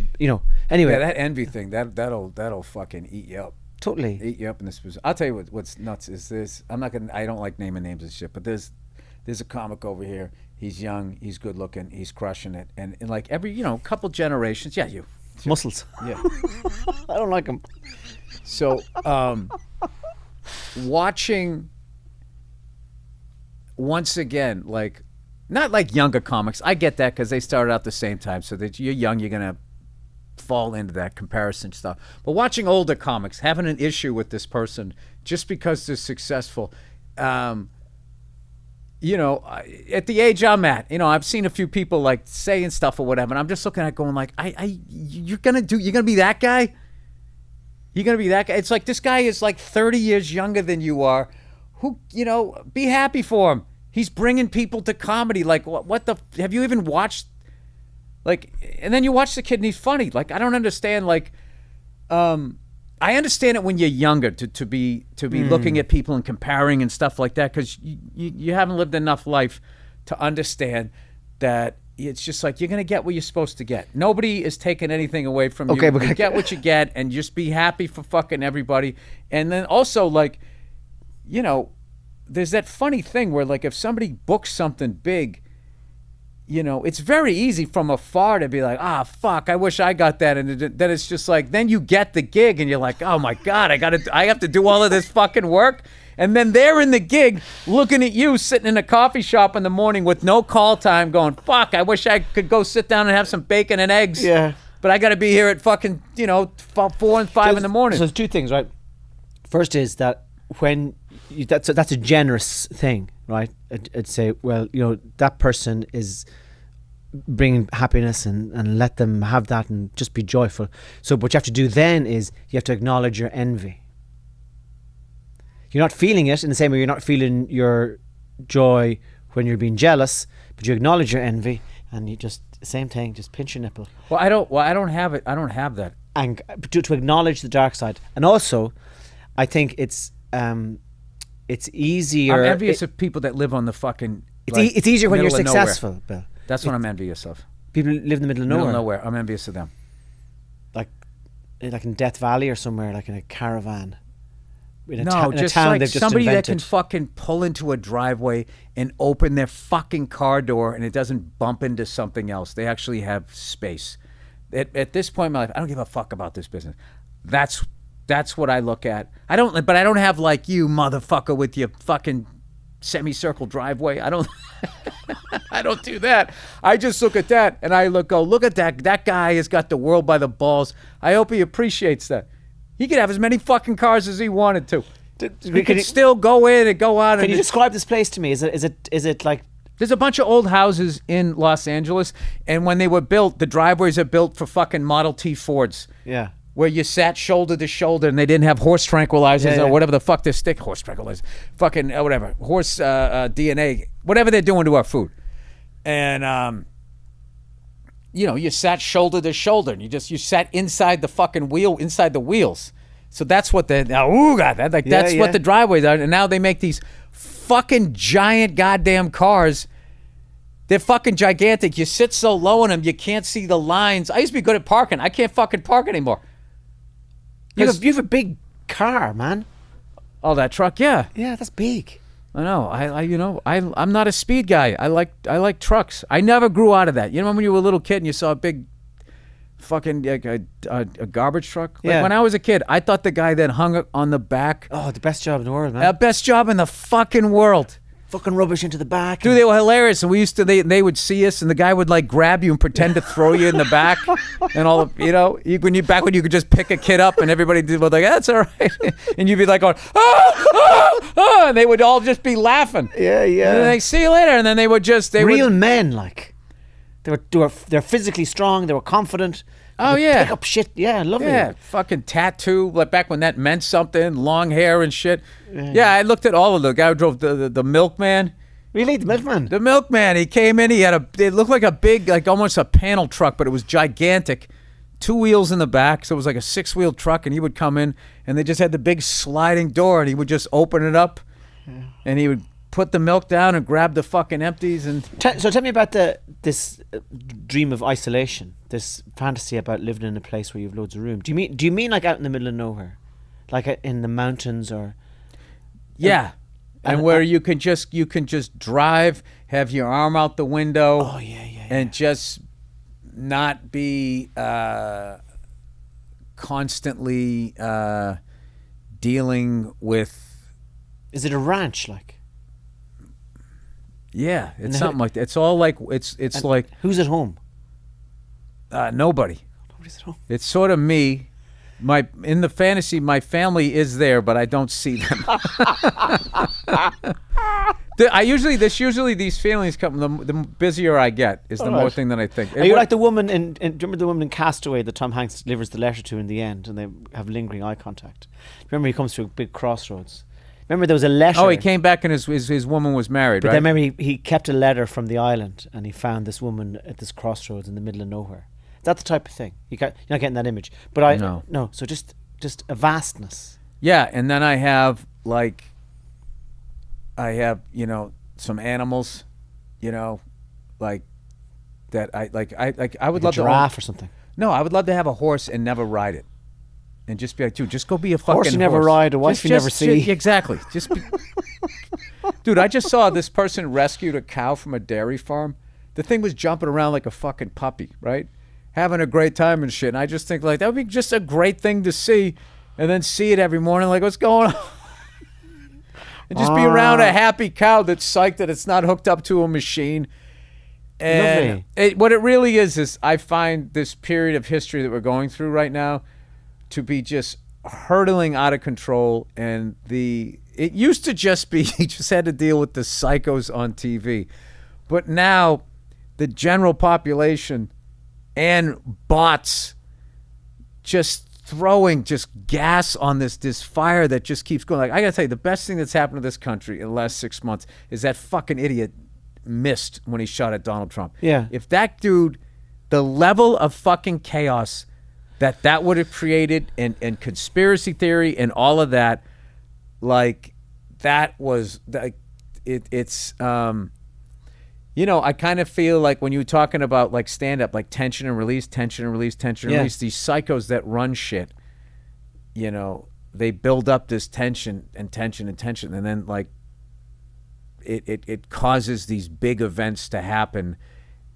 Anyway. Yeah, that envy thing that'll fucking eat you up. Totally eat you up in this position. I'll tell you what's nuts is this. I don't like naming names and shit, but there's a comic over here. He's young, he's good looking, he's crushing it, and like every couple generations, muscles. Yeah, I don't like him. So, watching once again, like not like younger comics. I get that because they started out the same time, so that you're young, you're gonna fall into that comparison stuff. But watching older comics having an issue with this person just because they're successful. At the age I'm at, I've seen a few people like saying stuff or whatever, and I'm just looking at it going like, you're gonna be that guy? You're gonna be that guy? It's like this guy is like 30 years younger than you are. Who, be happy for him. He's bringing people to comedy. Like, what the? Have you even watched Like, and then you watch the kid and he's funny. Like, I don't understand. Like, I understand it when you're younger to be looking at people and comparing and stuff like that, because you haven't lived enough life to understand that it's just like you're gonna get what you're supposed to get. Nobody is taking anything away from you. But you get what you get, and just be happy for fucking everybody. And then also, like, you know, there's that funny thing where, like, if somebody books something big, you know, it's very easy from afar to be like, fuck, I wish I got that. And then it's just like, then you get the gig and you're like, oh my God, I have to do all of this fucking work. And then they're in the gig looking at you sitting in a coffee shop in the morning with no call time going, fuck, I wish I could go sit down and have some bacon and eggs. Yeah. But I got to be here at fucking, 4 and 5 in the morning. So there's two things, right? First is that when that's a generous thing, right? I'd say, well, that person is bringing happiness and let them have that and just be joyful. So what you have to do then is you have to acknowledge your envy. You're not feeling it in the same way you're not feeling your joy when you're being jealous, but you acknowledge your envy and you just, same thing, just pinch your nipple. Well, I don't have it. I don't have that. And to acknowledge the dark side. And also, I think it's easier. I'm envious of people that live on the fucking. It's easier when you're successful, Bill. That's what I'm envious of. People live in the middle of nowhere. Middle of nowhere. I'm envious of them. Like in Death Valley or somewhere, like in a caravan. Just like somebody that can fucking pull into a driveway and open their fucking car door and it doesn't bump into something else. They actually have space. At this point in my life, I don't give a fuck about this business. That's what I look at. I don't have like you, motherfucker, with your fucking semicircle driveway. I don't I don't do that. I just look at that and I look at that. That guy has got the world by the balls. I hope he appreciates that. He could have as many fucking cars as he wanted to. He could still go in and go out. Can you describe this place to me? Is it like? There's a bunch of old houses in Los Angeles, and when they were built, the driveways are built for fucking Model T Fords. Yeah. Where you sat shoulder to shoulder, and they didn't have horse tranquilizers or whatever the fuck they stick horse tranquilizers, fucking whatever horse DNA, whatever they're doing to our food, and you sat shoulder to shoulder, and you sat inside the fucking wheel, inside the wheels. So that's what that's what the driveways are, and now they make these fucking giant goddamn cars. They're fucking gigantic. You sit so low in them, you can't see the lines. I used to be good at parking. I can't fucking park anymore. You have a big car, man. Oh, that truck, yeah. Yeah, that's big. I know. I'm not a speed guy. I like trucks. I never grew out of that. You know when you were a little kid and you saw a big fucking a garbage truck? Like when I was a kid, I thought the guy that hung it on the back. Oh, the best job in the world, man. Best job in the fucking world. Fucking rubbish into the back. Dude, they were hilarious. And we used to, they would see us, and the guy would like grab you and pretend to throw you in the back, and all of, when you could just pick a kid up, and everybody was like, that's all right, and you'd be like going, and they would all just be laughing. Yeah. And then they see you later, and then they would real men, like they're physically strong. They were confident. Oh yeah, pick up shit. Yeah, lovely. Yeah, fucking tattoo. Like back when that meant something. Long hair and shit. Yeah, I looked at all of the guy who drove the milkman. Really, the milkman? The milkman. He came in. It looked like a big, like almost a panel truck, but it was gigantic. 2 wheels in the back, so it was like a 6-wheel truck. And he would come in, and they just had the big sliding door, and he would just open it up, and he would put the milk down and grab the fucking empties. And so tell me about this dream of isolation, this fantasy about living in a place where you have loads of room. Do you mean like out in the middle of nowhere, like in the mountains or? Yeah, and where you can just drive, have your arm out the window. Oh yeah. And just not be constantly dealing with. Is it a ranch like? Yeah, it's something like that. It's all like it's like. Who's at home? Nobody. Nobody's at home. It's sort of me. In the fantasy, my family is there, but I don't see them. Usually these feelings come. The busier I get is the more thing that I think. Are you like the woman do you remember the woman in Castaway that Tom Hanks delivers the letter to in the end, and they have lingering eye contact? Remember, he comes to a big crossroads. Remember there was a letter. Oh, he came back and his woman was married, But right? then remember he kept a letter from the island and he found this woman at this crossroads in the middle of nowhere. That's the type of thing. You're not getting that image. But no. So just a vastness. Yeah, and then I have some animals, like that I would love a giraffe or something. No, I would love to have a horse and never ride it. And just be like, dude, just go be a fucking horse. You never ride, a wife you never see. Exactly. Dude, I just saw this person rescued a cow from a dairy farm. The thing was jumping around like a fucking puppy, right? Having a great time and shit. And I just think like that would be just a great thing to see, and then see it every morning like, what's going on? And just be around a happy cow that's psyched that it's not hooked up to a machine. And what it really is I find this period of history that we're going through right now to be just hurtling out of control. And it used to just be you just had to deal with the psychos on TV, but now the general population and bots just throwing just gas on this fire that just keeps going. Like, I gotta tell you, the best thing that's happened to this country in the last 6 months is that fucking idiot missed when he shot at Donald Trump. Yeah. If that dude, the level of fucking chaos that would have created and conspiracy theory and all of that, like that was like it's I kind of feel like when you were talking about like stand up, like tension and release, release, these psychos that run shit, they build up this tension, and then like it causes these big events to happen,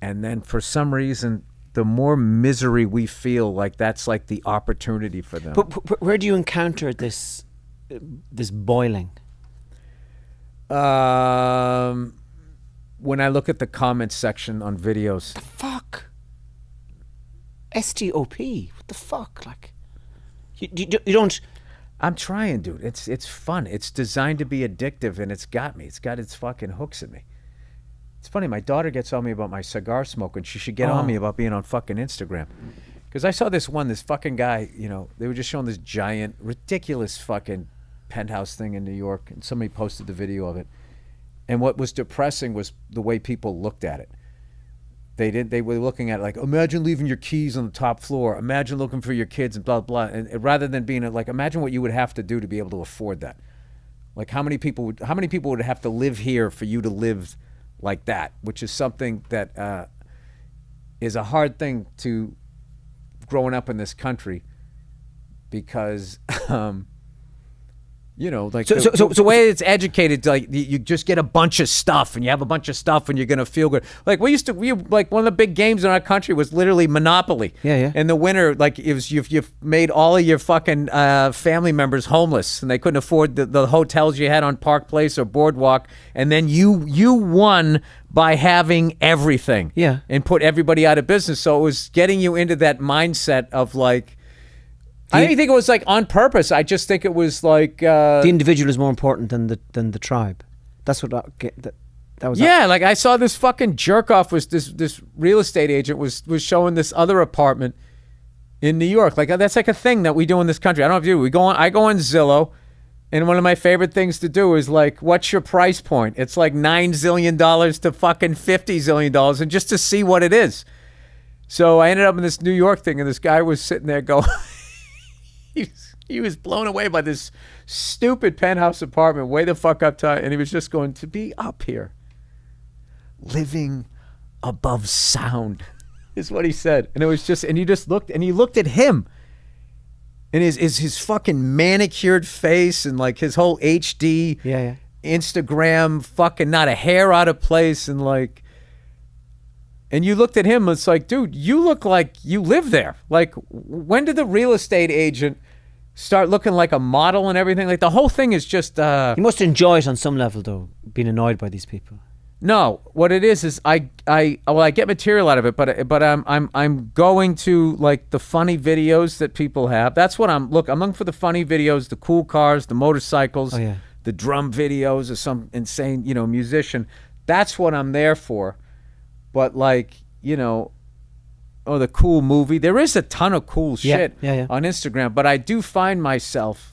and then for some reason the more misery we feel, like that's like the opportunity for them. But where do you encounter this boiling? When I look at the comments section on videos. The fuck? STOP? What the fuck? Like, you don't... I'm trying, dude. It's fun. It's designed to be addictive, and it's got me. It's got its fucking hooks in me. It's funny, my daughter gets on me about my cigar smoking. She should get on me about being on fucking Instagram. Because I saw this fucking guy, they were just showing this giant, ridiculous fucking penthouse thing in New York, and somebody posted the video of it. And what was depressing was the way people looked at it. They were looking at it like, imagine leaving your keys on the top floor. Imagine looking for your kids and blah, blah. And rather than being like, imagine what you would have to do to be able to afford that. Like how many people would have to live here for you to live like that, which is something that is a hard thing to growing up in this country because, like the way it's educated, like you just get a bunch of stuff and you have a bunch of stuff and you're going to feel good. Like we like one of the big games in our country was literally Monopoly. Yeah. In the winter, like it was, you've made all of your fucking family members homeless and they couldn't afford the hotels you had on Park Place or Boardwalk. And then you won by having everything. Yeah. And put everybody out of business. So it was getting you into that mindset of like, I don't even think it was like on purpose. I just think it was like the individual is more important than the tribe. That's what that was. Yeah, like I saw this fucking jerk off was this real estate agent was showing this other apartment in New York. Like that's like a thing that we do in this country. I don't know if you do. I go on Zillow, and one of my favorite things to do is like, what's your price point? It's like $9 zillion to fucking $50 zillion, and just to see what it is. So I ended up in this New York thing, and this guy was sitting there going. He was blown away by this stupid penthouse apartment way the fuck up top, and he was just going to be up here, living above sound, is what he said. And it was just, and you just looked, and you looked at him, and his fucking manicured face, and like his whole HD Instagram, fucking not a hair out of place, and like. And you looked at him, it's like, dude, you look like you live there. Like, when did the real estate agent start looking like a model and everything? Like, the whole thing is just... You must enjoy it on some level, though, being annoyed by these people. No, what it is I get material out of it, but I'm going to, like, the funny videos that people have. That's what I'm looking for, the funny videos, the cool cars, the motorcycles, the drum videos of some insane, musician. That's what I'm there for. But like, the cool movie. There is a ton of cool shit on Instagram, but I do find myself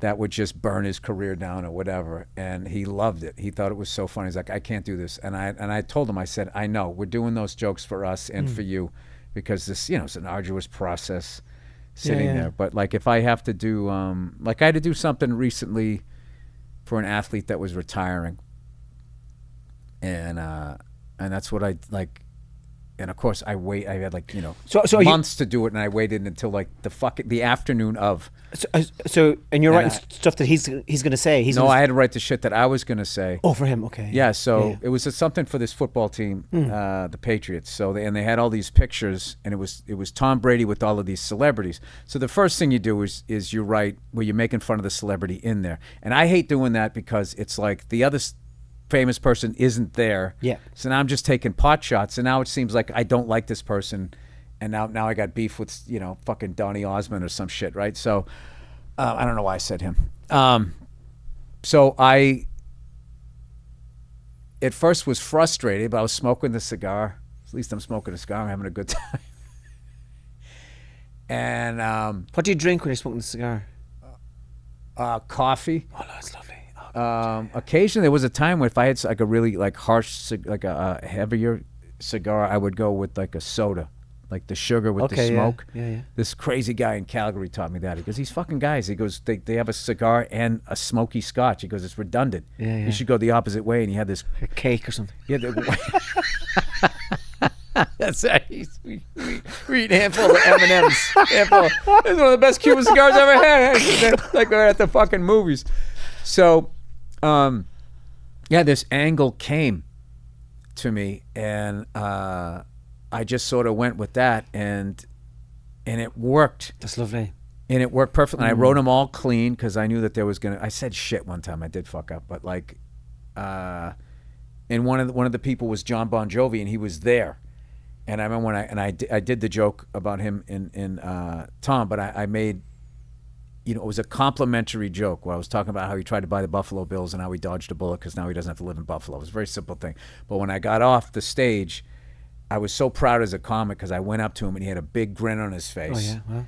that would just burn his career down or whatever. And he loved it. He thought it was so funny. He's like, I can't do this. And I told him, I said, I know, we're doing those jokes for us and for you, because this, it's an arduous process sitting there. But like, if I have to do, like I had to do something recently for an athlete that was retiring. And that's what I like. And of course, I had like so months to do it, and I waited until like the afternoon of. So and you're writing stuff that he's going to say. I had to write the shit that I was going to say. Oh, for him, okay. Yeah, so it was something for this football team, the Patriots. So they had all these pictures, and it was Tom Brady with all of these celebrities. So the first thing you do is you write where you're making fun of the celebrity in there, and I hate doing that because it's like the other famous person isn't there. Yeah. So now I'm just taking pot shots, and now it seems like I don't like this person, and now I got beef with fucking Donny Osmond or some shit, right? So I don't know why I said him. So I at first was frustrated, but I was smoking the cigar. At least I'm smoking a cigar. I'm having a good time. And what do you drink when you're smoking the cigar? Coffee. Oh, that's lovely. Occasionally, there was a time where if I had like a really like harsh, like a heavier cigar, I would go with like a soda, like the sugar with the smoke. Yeah. This crazy guy in Calgary taught me that. He goes, these fucking guys, he goes, they have a cigar and a smoky scotch. He goes, it's redundant. Yeah. You should go the opposite way. And he had this a cake or something. Yeah. That's we eat a handful of M&Ms. It's one of the best Cuban cigars I ever had. Like we're at the fucking movies. So, this angle came to me, and I just sort of went with that, and it worked. That's lovely. And it worked perfectly. And I wrote them all clean because I knew that there was I said shit one time. I did fuck up, but like, and one of the people was John Bon Jovi, and he was there. And I remember when I did the joke about him in Tom, but I made. It was a complimentary joke where I was talking about how he tried to buy the Buffalo Bills and how he dodged a bullet because now he doesn't have to live in Buffalo. It was a very simple thing. But when I got off the stage, I was so proud as a comic because I went up to him and he had a big grin on his face. Oh, yeah? Wow.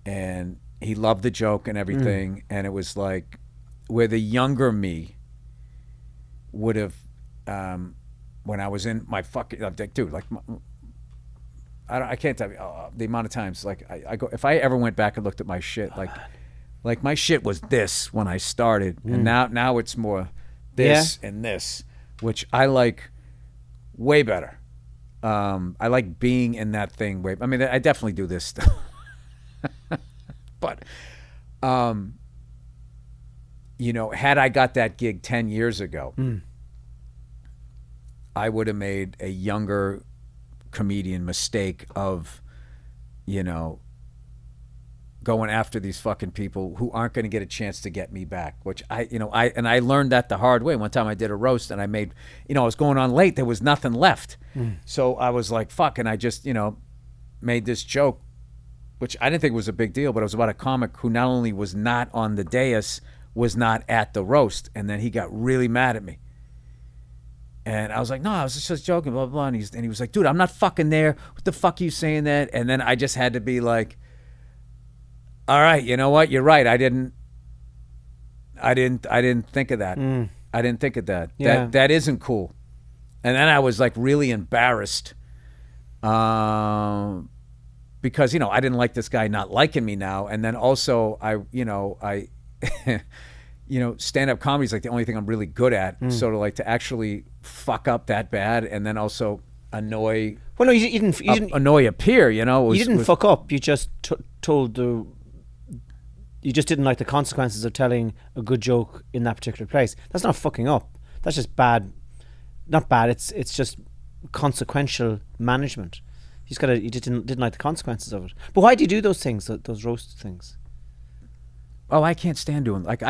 And he loved the joke and everything. And it was like where the younger me would have, when I was in my fucking, dude, like, I can't tell you the amount of times, like, I go, if I ever went back and looked at my shit, like my shit was this when I started, and now it's more this and this, which I like way better. I like being in that thing way. I mean, I definitely do this stuff, but had I got that gig 10 years ago, I would have made a younger comedian mistake of, going after these fucking people who aren't going to get a chance to get me back, which I learned that the hard way. One time I did a roast and I made, I was going on late. There was nothing left. So I was like, fuck. And I just, made this joke, which I didn't think was a big deal, but it was about a comic who not only was not on the dais, was not at the roast. And then he got really mad at me. And I was like, no, I was just joking, blah, blah, blah. And he was like, dude, I'm not fucking there. What the fuck are you saying that? And then I just had to be like, all right, you know what? You're right. I didn't think of that. I didn't think of that. Yeah. That isn't cool. And then I was like really embarrassed because, I didn't like this guy not liking me now. And then also I stand-up comedy is like the only thing I'm really good at. Sort of like to actually fuck up that bad and then also annoy. Well, no, you didn't annoy a peer. You didn't fuck up. You just told you just didn't like the consequences of telling a good joke in that particular place. That's not fucking up. That's just bad. Not bad. It's just consequential management. You just didn't like the consequences of it. But why do you do those things? Those roast things? Oh, I can't stand doing like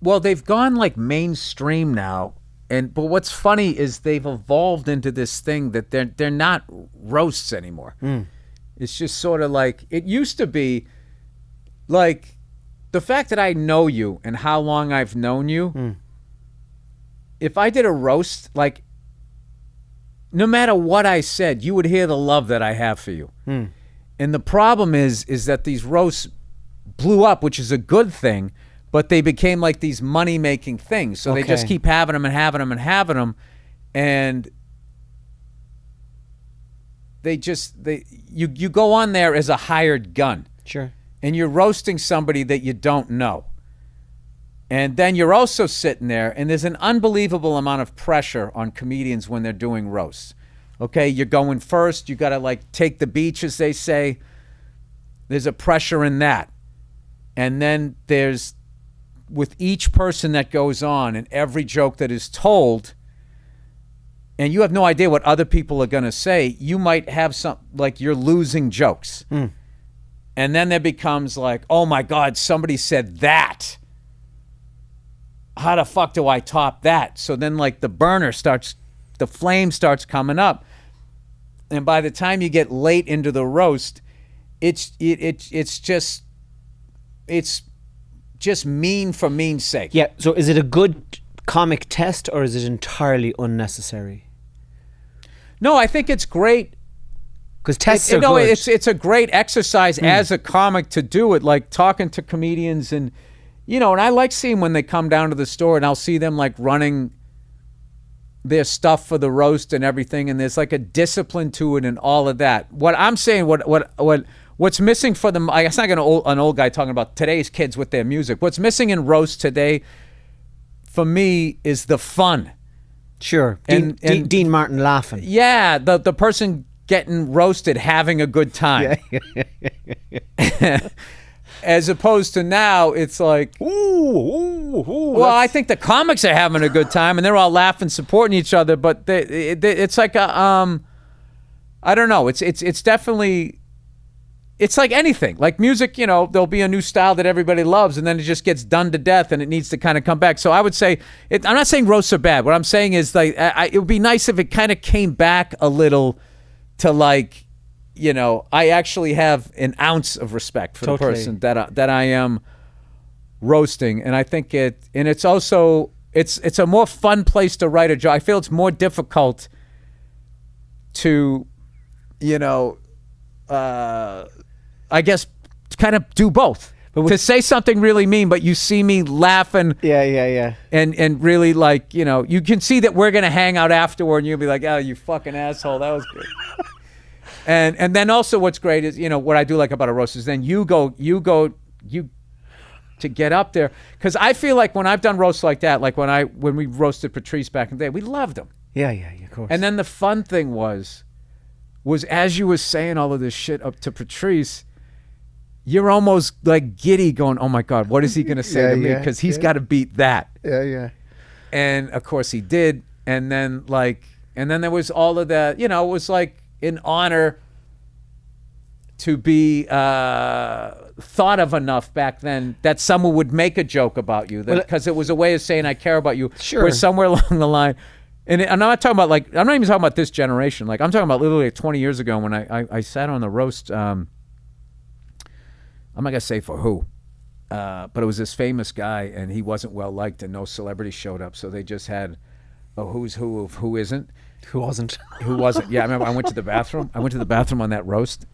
well, they've gone like mainstream now, but what's funny is they've evolved into this thing that they're not roasts anymore. It's just sort of like it used to be. Like the fact that I know you and how long I've known you. If I did a roast, like no matter what I said, you would hear the love that I have for you. And the problem is that these roasts blew up, which is a good thing, but they became like these money-making things. So they just keep having them and having them and having them, and you go on there as a hired gun. Sure. And you're roasting somebody that you don't know. And then you're also sitting there, and there's an unbelievable amount of pressure on comedians when they're doing roasts. Okay, you're going first. You got to like take the beach, as they say. There's a pressure in that. And then there's, with each person that goes on and every joke that is told, and you have no idea what other people are going to say, you might have some, like you're losing jokes. And then there becomes like, oh my God, somebody said that. How the fuck do I top that? So then like the flame starts coming up. And by the time you get late into the roast, it's just mean for mean's sake. Yeah, so is it a good comic test or is it entirely unnecessary? No, I think it's great. Because tests are good. It's a great exercise as a comic to do it, like talking to comedians and, and I like seeing when they come down to the store and I'll see them like running their stuff for the roast and everything, and there's like a discipline to it and all of that. What I'm saying, what's missing for them, I guess not an old guy talking about today's kids with their music. What's missing in roast today, for me, is the fun. Sure. Dean Martin laughing. Yeah, the person getting roasted having a good time. As opposed to now, it's like, well, I think the comics are having a good time and they're all laughing, supporting each other. But it's like I don't know. It's definitely, it's like anything. Like music, there'll be a new style that everybody loves, and then it just gets done to death, and it needs to kind of come back. So I would say, I'm not saying roasts are bad. What I'm saying is like, it would be nice if it kind of came back a little to like, I actually have an ounce of respect for the person that I am roasting, and I think it's also it's a more fun place to write a joke. I feel it's more difficult to, I guess, kind of do both. But to say something really mean, but you see me laughing, and really like, you can see that we're gonna hang out afterward, and you'll be like, oh, you fucking asshole, that was great. And then also what's great is, what I do like about a roast is then you to get up there, because I feel like when I've done roasts like that, like when we roasted Patrice back in the day, we loved him. Yeah, of course. And then the fun thing was as you was saying all of this shit up to Patrice, you're almost like giddy going, oh my God, what is he going to say to me? Because he's got to beat that. Yeah. And of course he did. And then there was all of that, it was like an honor to be thought of enough back then that someone would make a joke about you, because it was a way of saying I care about you. Sure. Where somewhere along the line, and I'm not talking about I'm not even talking about this generation. Like I'm talking about literally like 20 years ago when I sat on the roast. I'm not gonna say for who, but it was this famous guy, and he wasn't well liked, and no celebrity showed up, so they just had a who's who of who isn't. Who wasn't? Who wasn't? Yeah, I remember I went to the bathroom. On that roast,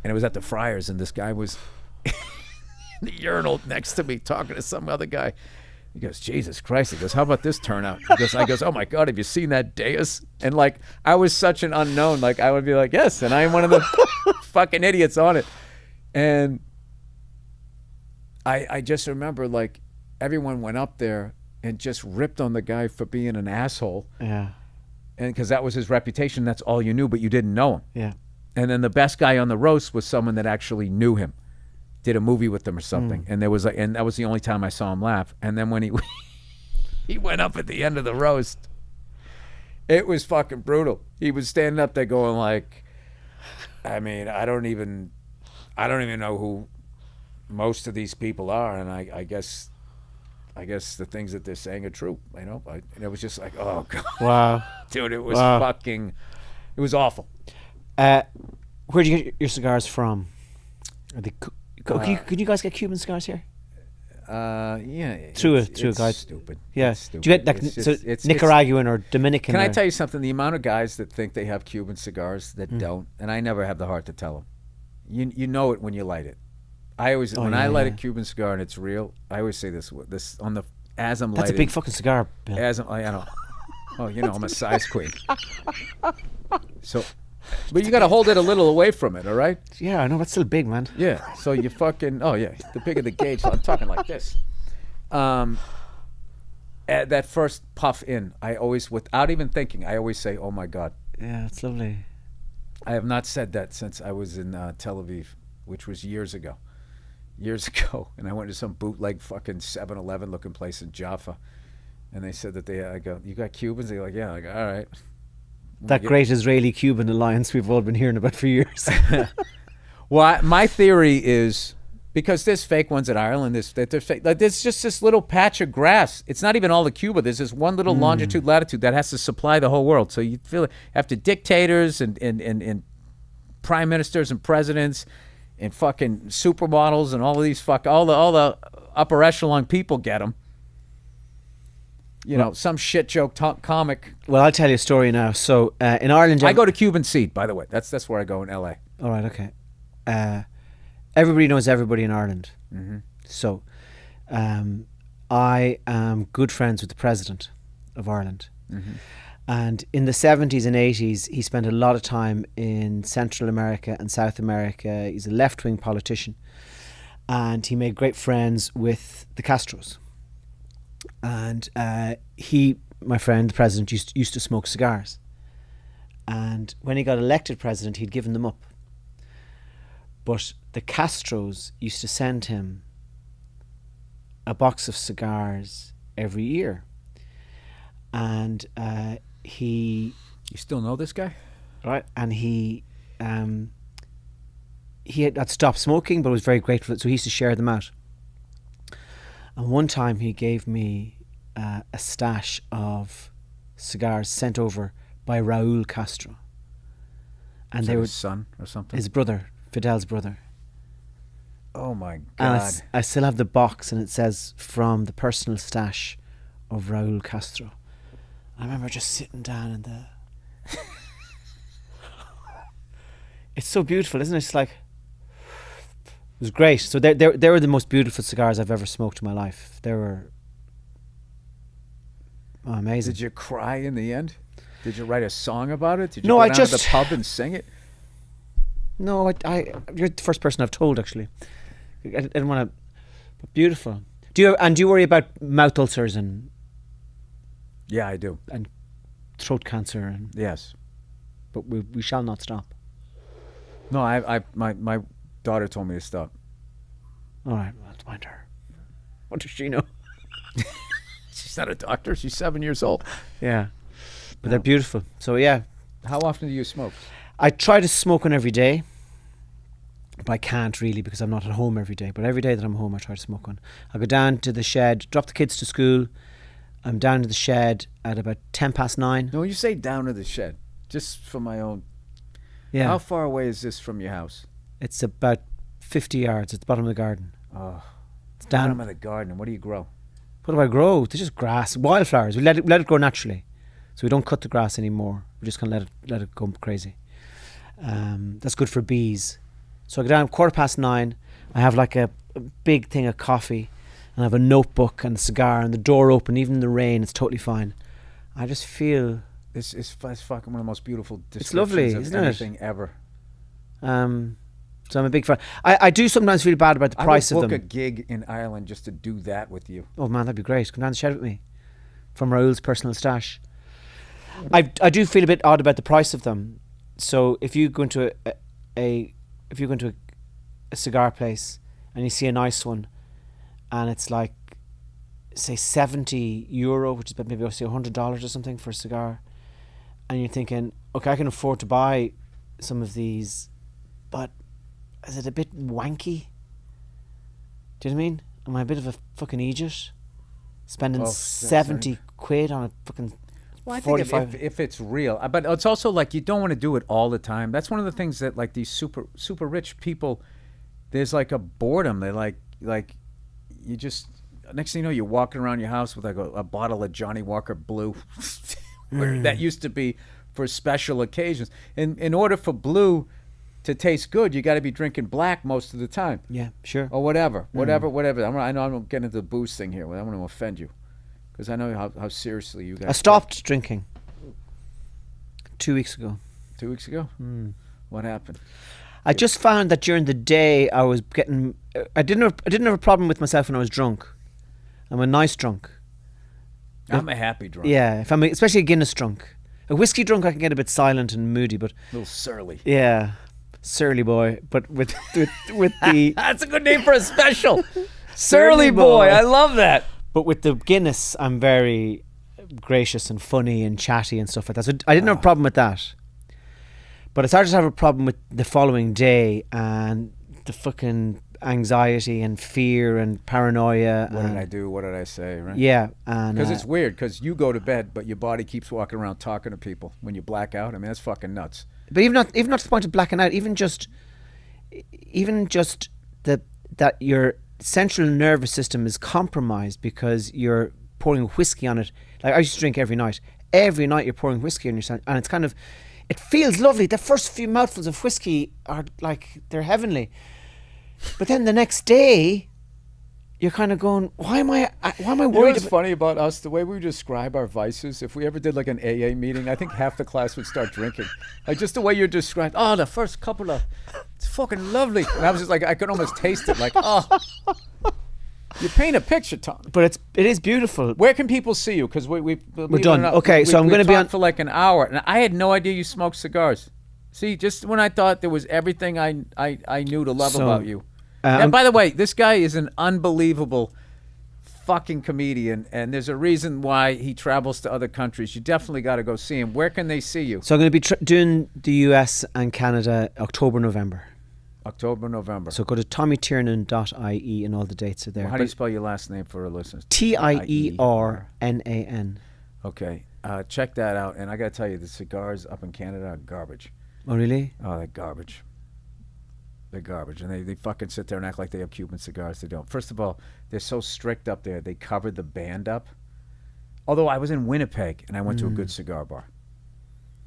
and it was at the Friars, and this guy was in the urinal next to me talking to some other guy. He goes, Jesus Christ. He goes, how about this turnout? I goes, oh my God, have you seen that dais? And like, I was such an unknown. Like, I would be like, yes, and I am one of the fucking idiots on it. And I just remember like everyone went up there and just ripped on the guy for being an asshole. Yeah. And because that was his reputation, that's all you knew, but you didn't know him. Yeah. And then the best guy on the roast was someone that actually knew him, did a movie with him or something. And and that was the only time I saw him laugh. And then when he went up at the end of the roast, it was fucking brutal. He was standing up there going like, I mean, I don't even know who most of these people are, and I guess the things that they're saying are true, and it was just like, oh God. Wow. Dude, it was it was awful. Where'd you get your cigars from? Are they could you guys get Cuban cigars here? Yeah. Through a guy. Stupid. Yeah. It's stupid. Do you get like Nicaraguan or Dominican? Can I tell you something? The amount of guys that think they have Cuban cigars that don't, and I never have the heart to tell them. You know it when you light it. I always when I yeah, light yeah. a Cuban cigar and it's real, I always say this on the as I'm That's lighting. a big fucking cigar, Bill. As I know. Oh, I'm a size queen. So, but you got to hold it a little away from it, all right? Yeah, I know, that's still big, man. Yeah. So you fucking the bigger the gauge. So I'm talking like this. At that first puff in, I always, without even thinking, I always say, "Oh my God." Yeah, it's lovely. I have not said that since I was in Tel Aviv, which was years ago. And I went to some bootleg fucking 7-Eleven looking place in Jaffa, and they said that I go, "You got Cubans?" They're like, "Yeah." I go, "All right." That great Israeli-Cuban alliance we've all been hearing about for years. Well, my theory is because there's fake ones in Ireland. There's fake. Like, there's just this little patch of grass. It's not even all of Cuba. There's this one little longitude, latitude that has to supply the whole world. So you feel it after dictators and prime ministers and presidents and fucking supermodels and all of these all the upper echelon people get them. Some shit joke comic. Well, I'll tell you a story now. So in Ireland, I go to Cuban Seed, by the way. That's where I go in L.A. All right, okay. Everybody knows everybody in Ireland. Mm-hmm. So I am good friends with the president of Ireland. Mm-hmm. And in the 70s and 80s, he spent a lot of time in Central America and South America. He's a left-wing politician. And he made great friends with the Castros. And my friend, the president, used to smoke cigars. And when he got elected president, he'd given them up. But the Castros used to send him a box of cigars every year. And You still know this guy? Right. And he had stopped smoking, but was very grateful. So he used to share them out. And one time he gave me a stash of cigars sent over by Raúl Castro. And they were his son or something? His brother, Fidel's brother. Oh my And God. I still have the box, and it says from the personal stash of Raúl Castro. I remember just sitting down in the... It's so beautiful, isn't it? It's like... It was great. So they were the most beautiful cigars I've ever smoked in my life. They were... Oh, amazing. Did you cry in the end? Did you write a song about it? Did you No, go I down just... to the pub and sing it? No, you're the first person I've told, actually. I didn't want to... But beautiful. Do you worry about mouth ulcers and... Yeah, I do. And throat cancer and... Yes. But we shall not stop. No, my daughter told me to stop. All right, well, let's mind her. What does she know? She's not a doctor. She's 7 years old. Yeah. But they're beautiful. So, yeah. How often do you smoke? I try to smoke one every day. But I can't really because I'm not at home every day. But every day that I'm home, I try to smoke one. I go down to the shed, drop the kids to school. I'm down to the shed at about 9:10. No, you say down to the shed. Just for my own... Yeah. How far away is this from your house? It's about 50 yards. It's the bottom of the garden. Oh. It's down. Bottom of the garden. What do you grow? What do I grow? There's just grass. Wildflowers. We let it grow naturally. So we don't cut the grass anymore. We just kind of let it go crazy. That's good for bees. So I go down 9:15. I have like a big thing of coffee, and I have a notebook and a cigar and the door open, even in the rain. It's totally fine. I just feel... This is fucking one of the most beautiful descriptions it's lovely, of isn't anything it? ever. So I'm a big fan. I do sometimes feel bad about the price I would of book them. a gig in Ireland just to do that with you. Oh man, that'd be great. Come down the shed with me. From Raúl's personal stash. I do feel a bit odd about the price of them. So if you go into a cigar place and you see a nice one and it's like, say, €70, which is about maybe say $100 or something for a cigar, and you're thinking, okay, I can afford to buy some of these, but is it a bit wanky? Do you know what I mean? Am I a bit of a fucking idiot? Spending 70 quid on a fucking... Well, I think 45. if it's real, but it's also like you don't want to do it all the time. That's one of the things that like these super rich people, there's like a boredom. They like you just, next thing you know, you're walking around your house with like a bottle of Johnny Walker Blue, where that used to be for special occasions. In order for Blue to taste good, you got to be drinking black most of the time. Yeah, sure. Or whatever. I know I'm getting into the booze thing here. I don't want to offend you. Because I know how seriously you guys I stopped drinking 2 weeks ago. 2 weeks ago? What happened? I just found that during the day I was getting... I didn't have a problem with myself when I was drunk. I'm a nice drunk. I'm a happy drunk. Yeah, especially a Guinness drunk. A whiskey drunk I can get a bit silent and moody, but... A little surly. Yeah, surly boy. But with the... That's a good name for a special. Surly boy. I love that. But with the Guinness, I'm very gracious and funny and chatty and stuff like that. So I didn't have a problem with that. But I started to have a problem with the following day and the fucking anxiety and fear and paranoia. What did I do? What did I say? Right? Yeah. Because it's weird because you go to bed, but your body keeps walking around talking to people when you black out. I mean, that's fucking nuts. But even not to the point of blacking out, even just that your central nervous system is compromised because you're pouring whiskey on it. Like I used to drink every night. Every night you're pouring whiskey on yourself, and it's kind of... It feels lovely. The first few mouthfuls of whiskey are like, they're heavenly. But then the next day, you're kind of going, why am I worried? What's funny about us, the way we describe our vices, if we ever did like an AA meeting, I think half the class would start drinking. Like just the way you described, the first couple of, it's fucking lovely. And I was just like, I could almost taste it like, you paint a picture, Tom. But it is beautiful. Where can people see you? Because we're done. Okay, so I'm going to be on for like an hour, and I had no idea you smoked cigars. See, just when I thought there was everything I knew to love about you. And by the way, this guy is an unbelievable fucking comedian, and there's a reason why he travels to other countries. You definitely got to go see him. Where can they see you? So I'm going to be doing the US and Canada October, November. October, November. So go to tommytiernan.ie and all the dates are there. Well, how do you spell your last name for our listeners? Tiernan. Okay. Check that out. And I got to tell you, the cigars up in Canada are garbage. Oh, really? Oh, they're garbage. They're garbage. And they fucking sit there and act like they have Cuban cigars. They don't. First of all, they're so strict up there. They covered the band up. Although I was in Winnipeg and I went to a good cigar bar.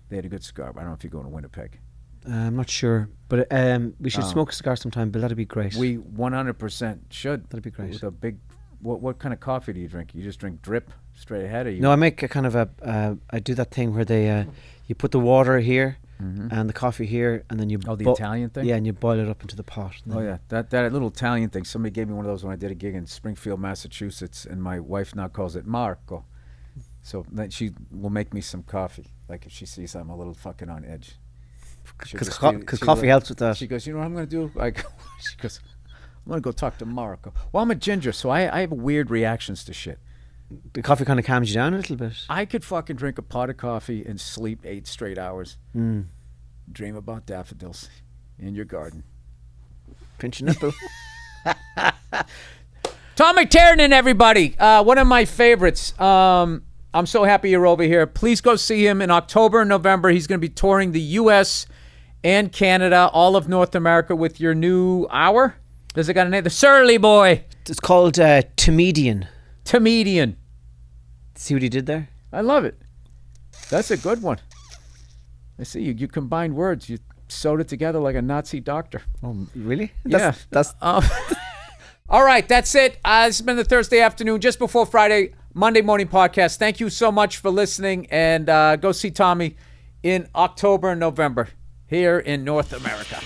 They had a good cigar bar. I don't know if you go to Winnipeg. I'm not sure, but we should smoke a cigar sometime, Bill. That'd be great. We 100% should. That'd be great. With a big, what kind of coffee do you drink? You just drink drip straight ahead, or you? No, I make a kind of I do that thing where they you put the water here and the coffee here, and then you the Italian thing. Yeah, and you boil it up into the pot. Oh yeah, that little Italian thing. Somebody gave me one of those when I did a gig in Springfield, Massachusetts, and my wife now calls it Marco. So then she will make me some coffee, like if she sees I'm a little fucking on edge. Because coffee helps with that. She goes, you know what I'm going to do? She goes, I'm going to go talk to Marco. Well, I'm a ginger, so I have weird reactions to shit. The coffee kind of calms you down a little bit. I could fucking drink a pot of coffee and sleep 8 straight hours. Dream about daffodils in your garden. Pinch your nipple. Tommy Tiernan, everybody. One of my favorites. I'm so happy you're over here. Please go see him in October and November. He's going to be touring the U.S. and Canada, all of North America with your new hour. Does it got a name? The Surly Boy. It's called Tomedian. Tomedian. See what he did there? I love it. That's a good one. I see you combined words. You sewed it together like a Nazi doctor. Oh, really? That's all right, that's it. This has been the Thursday afternoon, just before Friday, Monday morning podcast. Thank you so much for listening, and go see Tommy in October and November here in North America.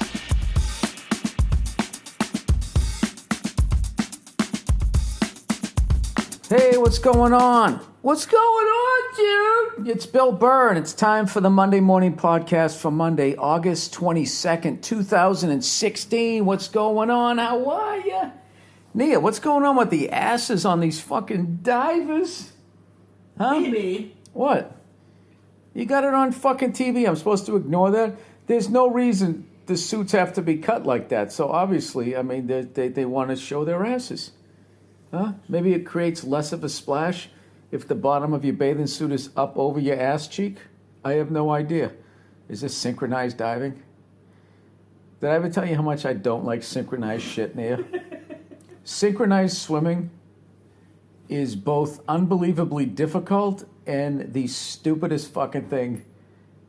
Hey, what's going on? What's going on, dude? It's Bill Burr, and it's time for the Monday morning podcast for Monday, August 22nd, 2016. What's going on? How are you? Nia, what's going on with the asses on these fucking divers? Huh? Me? What? You got it on fucking TV. I'm supposed to ignore that? There's no reason the suits have to be cut like that. So obviously, I mean, they want to show their asses. Huh? Maybe it creates less of a splash if the bottom of your bathing suit is up over your ass cheek? I have no idea. Is this synchronized diving? Did I ever tell you how much I don't like synchronized shit, Nia? Synchronized swimming is both unbelievably difficult and the stupidest fucking thing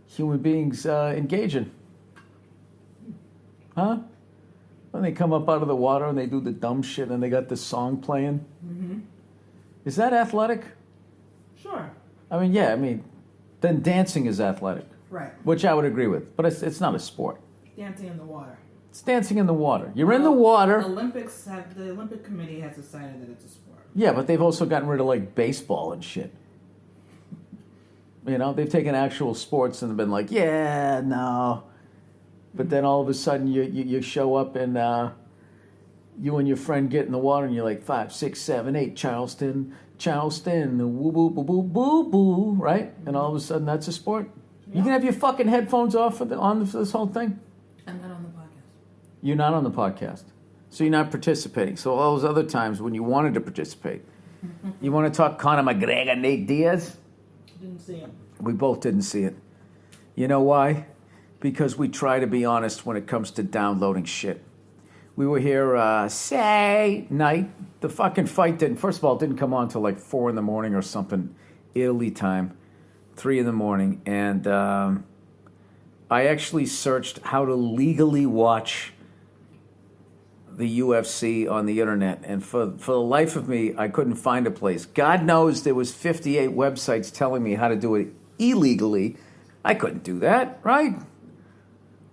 human beings engage in. Huh? When they come up out of the water and they do the dumb shit and they got this song playing. Mm-hmm. Is that athletic? Sure. I mean, yeah. I mean, then dancing is athletic, Right. which I would agree with. But it's not a sport. Dancing in the water. It's dancing in the water. You're in the water. The Olympic Committee has decided that it's a sport. Yeah, but they've also gotten rid of like baseball and shit. You know, they've taken actual sports and been like, yeah, no. But then all of a sudden you show up and you and your friend get in the water and you're like 5, 6, 7, 8, Charleston, woo boo boo boo boo boo, right? And all of a sudden that's a sport. Yeah. You can have your fucking headphones off for this whole thing. I'm not on the podcast. You're not on the podcast, so you're not participating. So all those other times when you wanted to participate, you want to talk Conor McGregor, Nate Diaz. Didn't see him. We both didn't see it. You know why? Because we try to be honest when it comes to downloading shit. We were here say night. The fucking fight first of all, it didn't come on till like 4 in the morning or something, Italy time, 3 in the morning. And I actually searched how to legally watch the UFC on the internet. And for the life of me, I couldn't find a place. God knows there was 58 websites telling me how to do it illegally. I couldn't do that, right?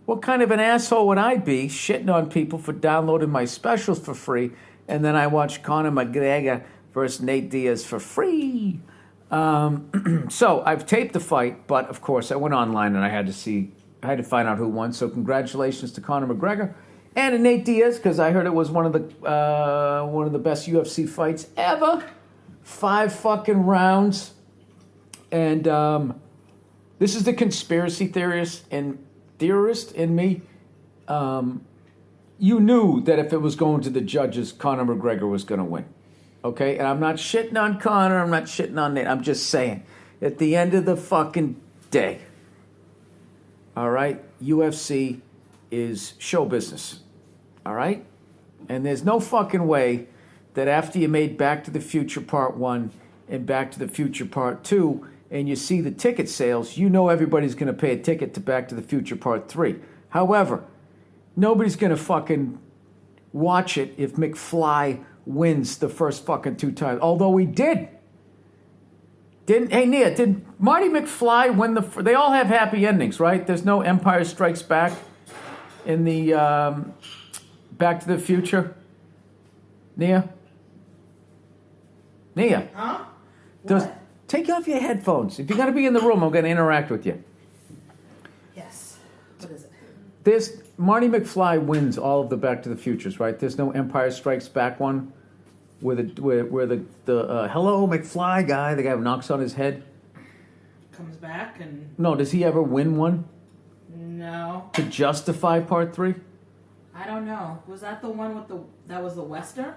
What kind of an asshole would I be shitting on people for downloading my specials for free, and then I watch Conor McGregor versus Nate Diaz for free? So I've taped the fight, but of course I went online and I had to find out who won. So congratulations to Conor McGregor and to Nate Diaz, because I heard it was one of the best UFC fights ever. 5 fucking rounds, and this is the conspiracy theorist in me. You knew that if it was going to the judges, Conor McGregor was going to win. Okay? And I'm not shitting on Conor. I'm not shitting on Nate. I'm just saying, at the end of the fucking day, all right, UFC is show business. All right? And there's no fucking way that after you made Back to the Future Part 1 and Back to the Future Part 2, and you see the ticket sales, you know everybody's going to pay a ticket to Back to the Future Part 3. However, nobody's going to fucking watch it if McFly wins the first fucking 2 times. Although he did. Hey, Nia, did Marty McFly win they all have happy endings, right? There's no Empire Strikes Back in the Back to the Future? Nia? Huh? What? Take off your headphones. If you're going to be in the room, I'm going to interact with you. Yes. What is it? Marty McFly wins all of the Back to the Futures, right? There's no Empire Strikes Back one where the hello McFly guy, the guy who knocks on his head. Comes back and... No, does he ever win one? No. To justify Part 3? I don't know. Was that the one that was the Western?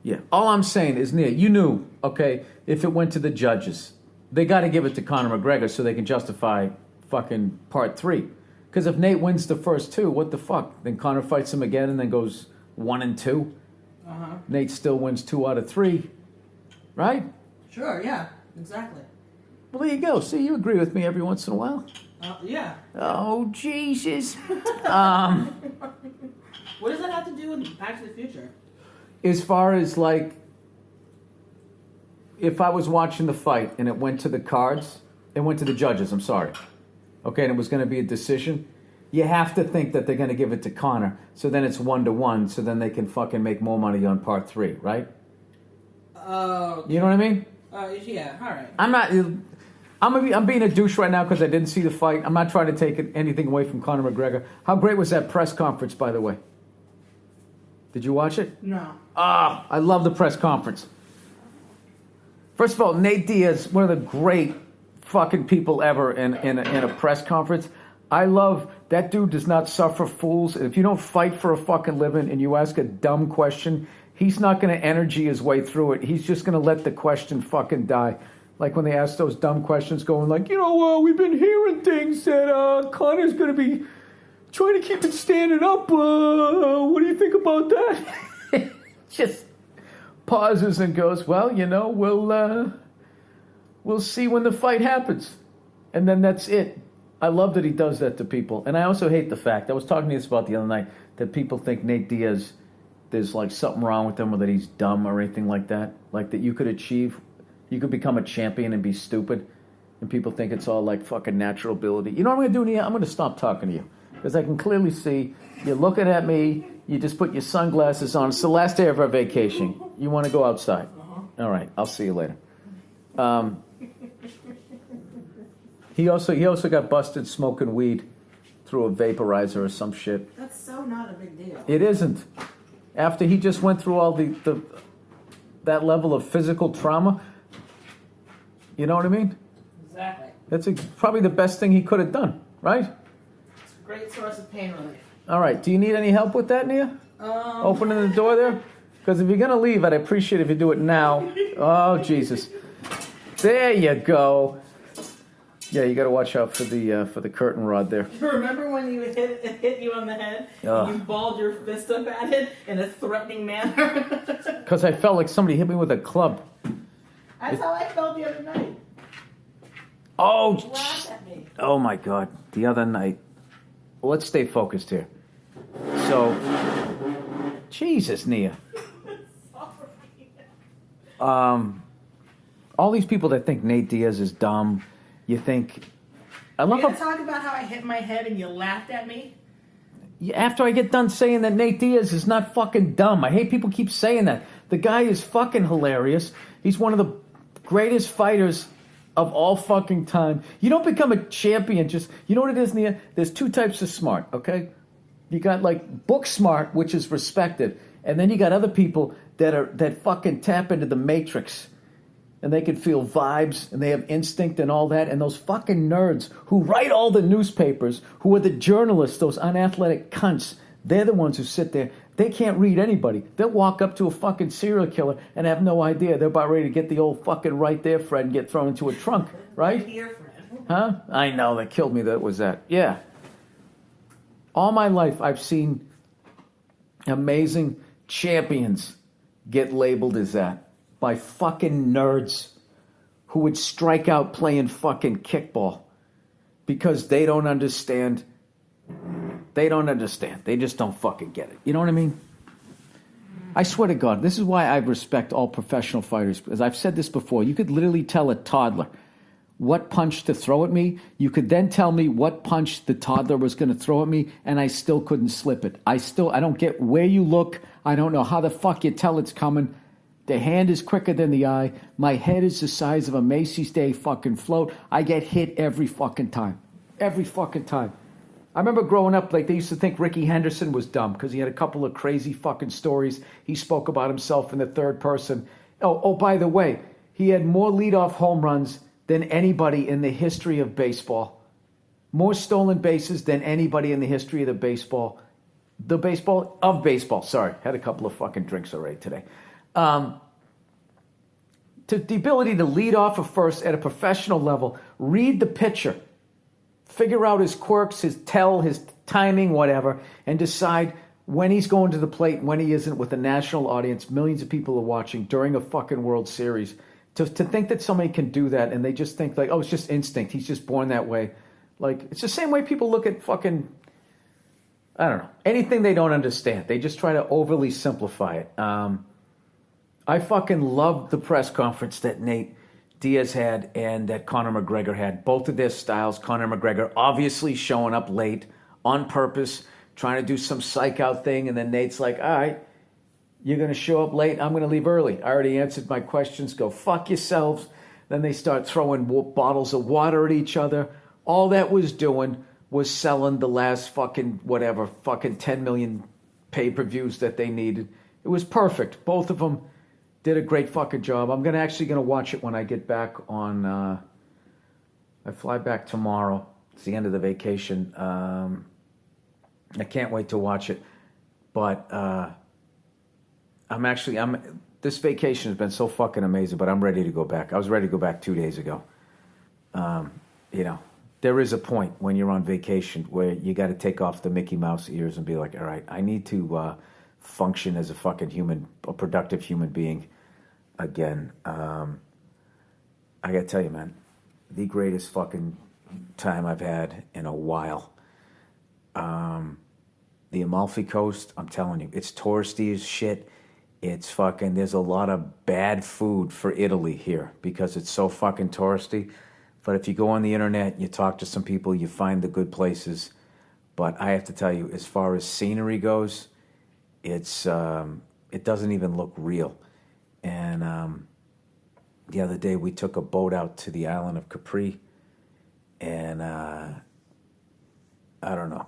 Yeah. All I'm saying is, Nia, you knew, okay, if it went to the judges, they got to give it to Conor McGregor so they can justify fucking Part 3. Because if Nate wins the first 2, what the fuck? Then Conor fights him again and then goes 1 and 2. Uh-huh. Nate still wins 2 out of 3. Right? Sure, yeah. Exactly. Well, there you go. See, you agree with me every once in a while. Yeah. Oh, Jesus. What does that have to do with Back to the Future? As far as, like, if I was watching the fight and it went to the cards, it went to the judges, I'm sorry. Okay, and it was going to be a decision, you have to think that they're going to give it to Conor. So then it's 1-1, so then they can fucking make more money on Part 3, right? Oh. You know what I mean? Yeah, all right. I'm being a douche right now because I didn't see the fight. I'm not trying to take anything away from Conor McGregor. How great was that press conference, by the way? Did you watch it? No. I love the press conference. First of all, Nate Diaz, one of the great fucking people ever in a press conference. I love that dude does not suffer fools. If you don't fight for a fucking living and you ask a dumb question, he's not going to energy his way through it. He's just going to let the question fucking die. Like when they ask those dumb questions going like, we've been hearing things that Conor's going to be trying to keep it standing up. What do you think about that? Just pauses and goes, well, we'll see when the fight happens. And then that's it. I love that he does that to people. And I also hate the fact, I was talking to you about the other night, that people think Nate Diaz, there's like something wrong with him or that he's dumb or anything like that. Like that you could become a champion and be stupid. And people think it's all like fucking natural ability. You know what I'm going to do, Nia? I'm going to stop talking to you. Because I can clearly see you're looking at me. You just put your sunglasses on. It's the last day of our vacation. You want to go outside. All right. I'll see you later. He also got busted smoking weed through a vaporizer or some shit. That's so not a big deal. It isn't. After he just went through all that level of physical trauma. You know what I mean? Exactly. That's probably the best thing he could have done, right? It's a great source of pain relief. All right. Do you need any help with that, Nia? Opening the door there? Because if you're going to leave, I'd appreciate it if you do it now. Oh, Jesus. There you go. Yeah, you got to watch out for the curtain rod there. Remember when it hit you on the head and you balled your fist up at it in a threatening manner? Because I felt like somebody hit me with a club. That's how I felt the other night. Oh, You laughed at me. oh my God. The other night. Well, let's stay focused here. So, Jesus, Nia. All these people that think Nate Diaz is dumb, you think... I love You gonna talk about how I hit my head and you laughed at me? After I get done saying that Nate Diaz is not fucking dumb. I hate people keep saying that. The guy is fucking hilarious. He's one of the greatest fighters of all fucking time. You don't become a champion just... You know what it is, Nia? There's two types of smart, okay? You got like book smart, which is respected. And then you got other people that fucking tap into the matrix. And they can feel vibes, and they have instinct and all that. And those fucking nerds who write all the newspapers, who are the journalists, those unathletic cunts, they're the ones who sit there. They can't read anybody. They'll walk up to a fucking serial killer and have no idea. They're about ready to get the old fucking right there, Fred, and get thrown into a trunk, right? Here, Fred. Huh? I know, that killed me, that was that. Yeah. All my life, I've seen amazing champions get labeled as that by fucking nerds who would strike out playing fucking kickball because they don't understand. They don't understand. They just don't fucking get it. You know what I mean? I swear to God, this is why I respect all professional fighters. As I've said this before, you could literally tell a toddler what punch to throw at me. You could then tell me what punch the toddler was going to throw at me, and I still couldn't slip it. I don't get where you look. I don't know how the fuck you tell it's coming. The hand is quicker than the eye. My head is the size of a Macy's Day fucking float. I get hit every fucking time. Every fucking time. I remember growing up, like, they used to think Ricky Henderson was dumb because he had a couple of crazy fucking stories. He spoke about himself in the third person. Oh, by the way, he had more leadoff home runs than anybody in the history of baseball. More stolen bases than anybody in the history of the baseball. Sorry, had a couple of fucking drinks already today. The ability to lead off a first at a professional level, read the pitcher, figure out his quirks, his timing, whatever, and decide when he's going to the plate and when he isn't with a national audience, millions of people are watching during a fucking World Series. To think that somebody can do that and they just think like, oh, it's just instinct. He's just born that way. Like, it's the same way people look at fucking, I don't know, anything they don't understand. They just try to overly simplify it. I fucking loved the press conference that Nate Diaz had and that Conor McGregor had. Both of their styles. Conor McGregor obviously showing up late on purpose, trying to do some psych out thing, and then Nate's like, all right, you're going to show up late, I'm going to leave early. I already answered my questions. Go fuck yourselves. Then they start throwing bottles of water at each other. All that was doing was selling the last fucking 10 million pay-per-views that they needed. It was perfect. Both of them did a great fucking job. I'm actually going to watch it when I get back on... I fly back tomorrow. It's the end of the vacation. I can't wait to watch it. But this vacation has been so fucking amazing, but I'm ready to go back. I was ready to go back 2 days ago. There is a point when you're on vacation where you got to take off the Mickey Mouse ears and be like, all right, I need to function as a fucking a productive human being again. I got to tell you, man, the greatest fucking time I've had in a while. The Amalfi Coast, I'm telling you, it's touristy as shit. It's fucking, there's a lot of bad food for Italy here because it's so fucking touristy. But if you go on the internet, you talk to some people, you find the good places. But I have to tell you, as far as scenery goes, it's it doesn't even look real. And the other day we took a boat out to the island of Capri, and I don't know.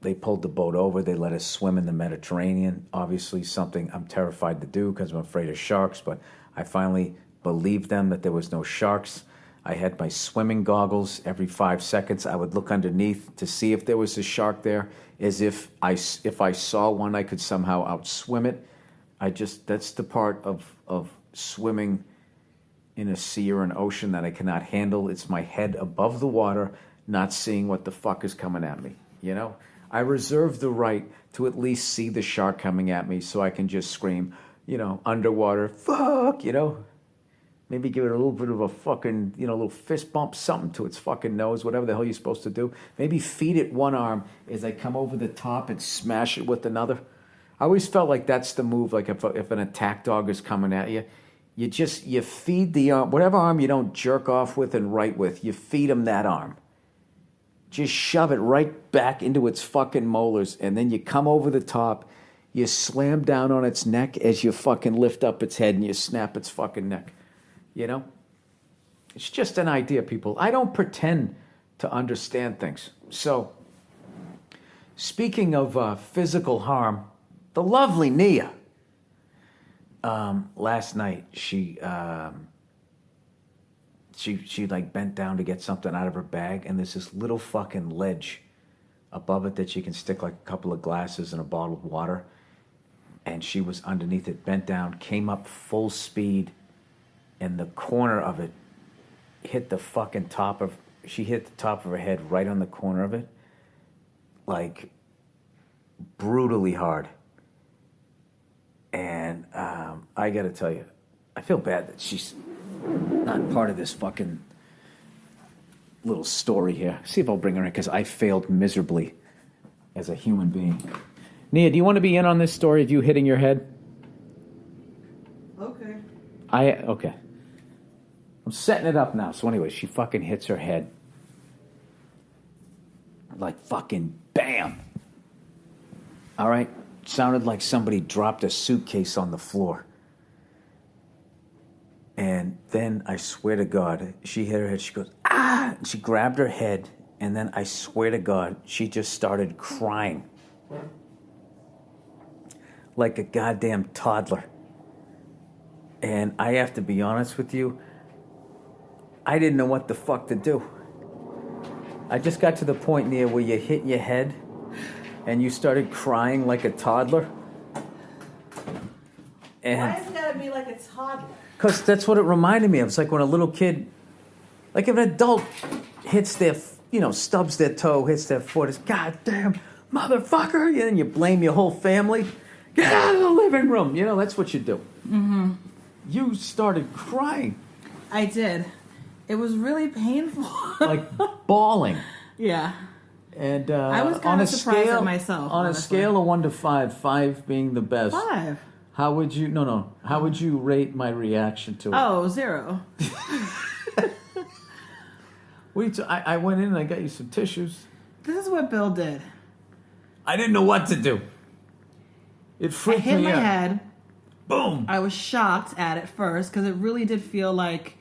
They pulled the boat over. They let us swim in the Mediterranean. Obviously, something I'm terrified to do because I'm afraid of sharks. But I finally believed them that there was no sharks. I had my swimming goggles. Every 5 seconds, I would look underneath to see if there was a shark there, as if I saw one, I could somehow outswim it. That's the part of swimming in a sea or an ocean that I cannot handle. It's my head above the water, not seeing what the fuck is coming at me, you know? I reserve the right to at least see the shark coming at me so I can just scream, you know, underwater, fuck, you know? Maybe give it a little bit of a fucking, you know, little fist bump, something to its fucking nose, whatever the hell you're supposed to do. Maybe feed it one arm as I come over the top and smash it with another. I always felt like that's the move, like if an attack dog is coming at you, you feed the arm, whatever arm you don't jerk off with and right with, you feed him that arm. Just shove it right back into its fucking molars, and then you come over the top, you slam down on its neck as you fucking lift up its head and you snap its fucking neck. You know? It's just an idea, people. I don't pretend to understand things. So, speaking of physical harm, the lovely Nia, last night, she like bent down to get something out of her bag, and there's this little fucking ledge above it that you can stick like a couple of glasses and a bottle of water. And she was underneath it, bent down, came up full speed, and the corner of it hit the fucking top of, she hit the top of her head right on the corner of it, like brutally hard. And I gotta tell you, I feel bad that she's not part of this fucking little story here. See if I'll bring her in, because I failed miserably as a human being. Nia, do you want to be in on this story of you hitting your head? Okay. Okay. I'm setting it up now. So anyway, she fucking hits her head. Like fucking bam. All right? Sounded like somebody dropped a suitcase on the floor. And then, I swear to God, she hit her head. She goes, ah! And she grabbed her head. And then, I swear to God, she just started crying. Like a goddamn toddler. And I have to be honest with you, I didn't know what the fuck to do. I just got to the point, Nia, where you hit your head and you started crying like a toddler. And Why has it gotta be like a toddler? because that's what it reminded me of. It's like when a little kid, like if an adult hits their, stubs their toe, hits their foot, it's goddamn motherfucker, and you blame your whole family. Get out of the living room. That's what you do. Mm-hmm. You started crying. I did. It was really painful. Like bawling. Yeah. And I was kind of surprised at myself. On honestly. a scale of 1 to 5, 5 being the best. 5. How would you? No. How would you rate my reaction to it? Oh, 0. I went in and I got you some tissues. This is what Bill did. I didn't know what to do. It I freaked hit me my out. head. Boom. I was shocked at it first because it really did feel like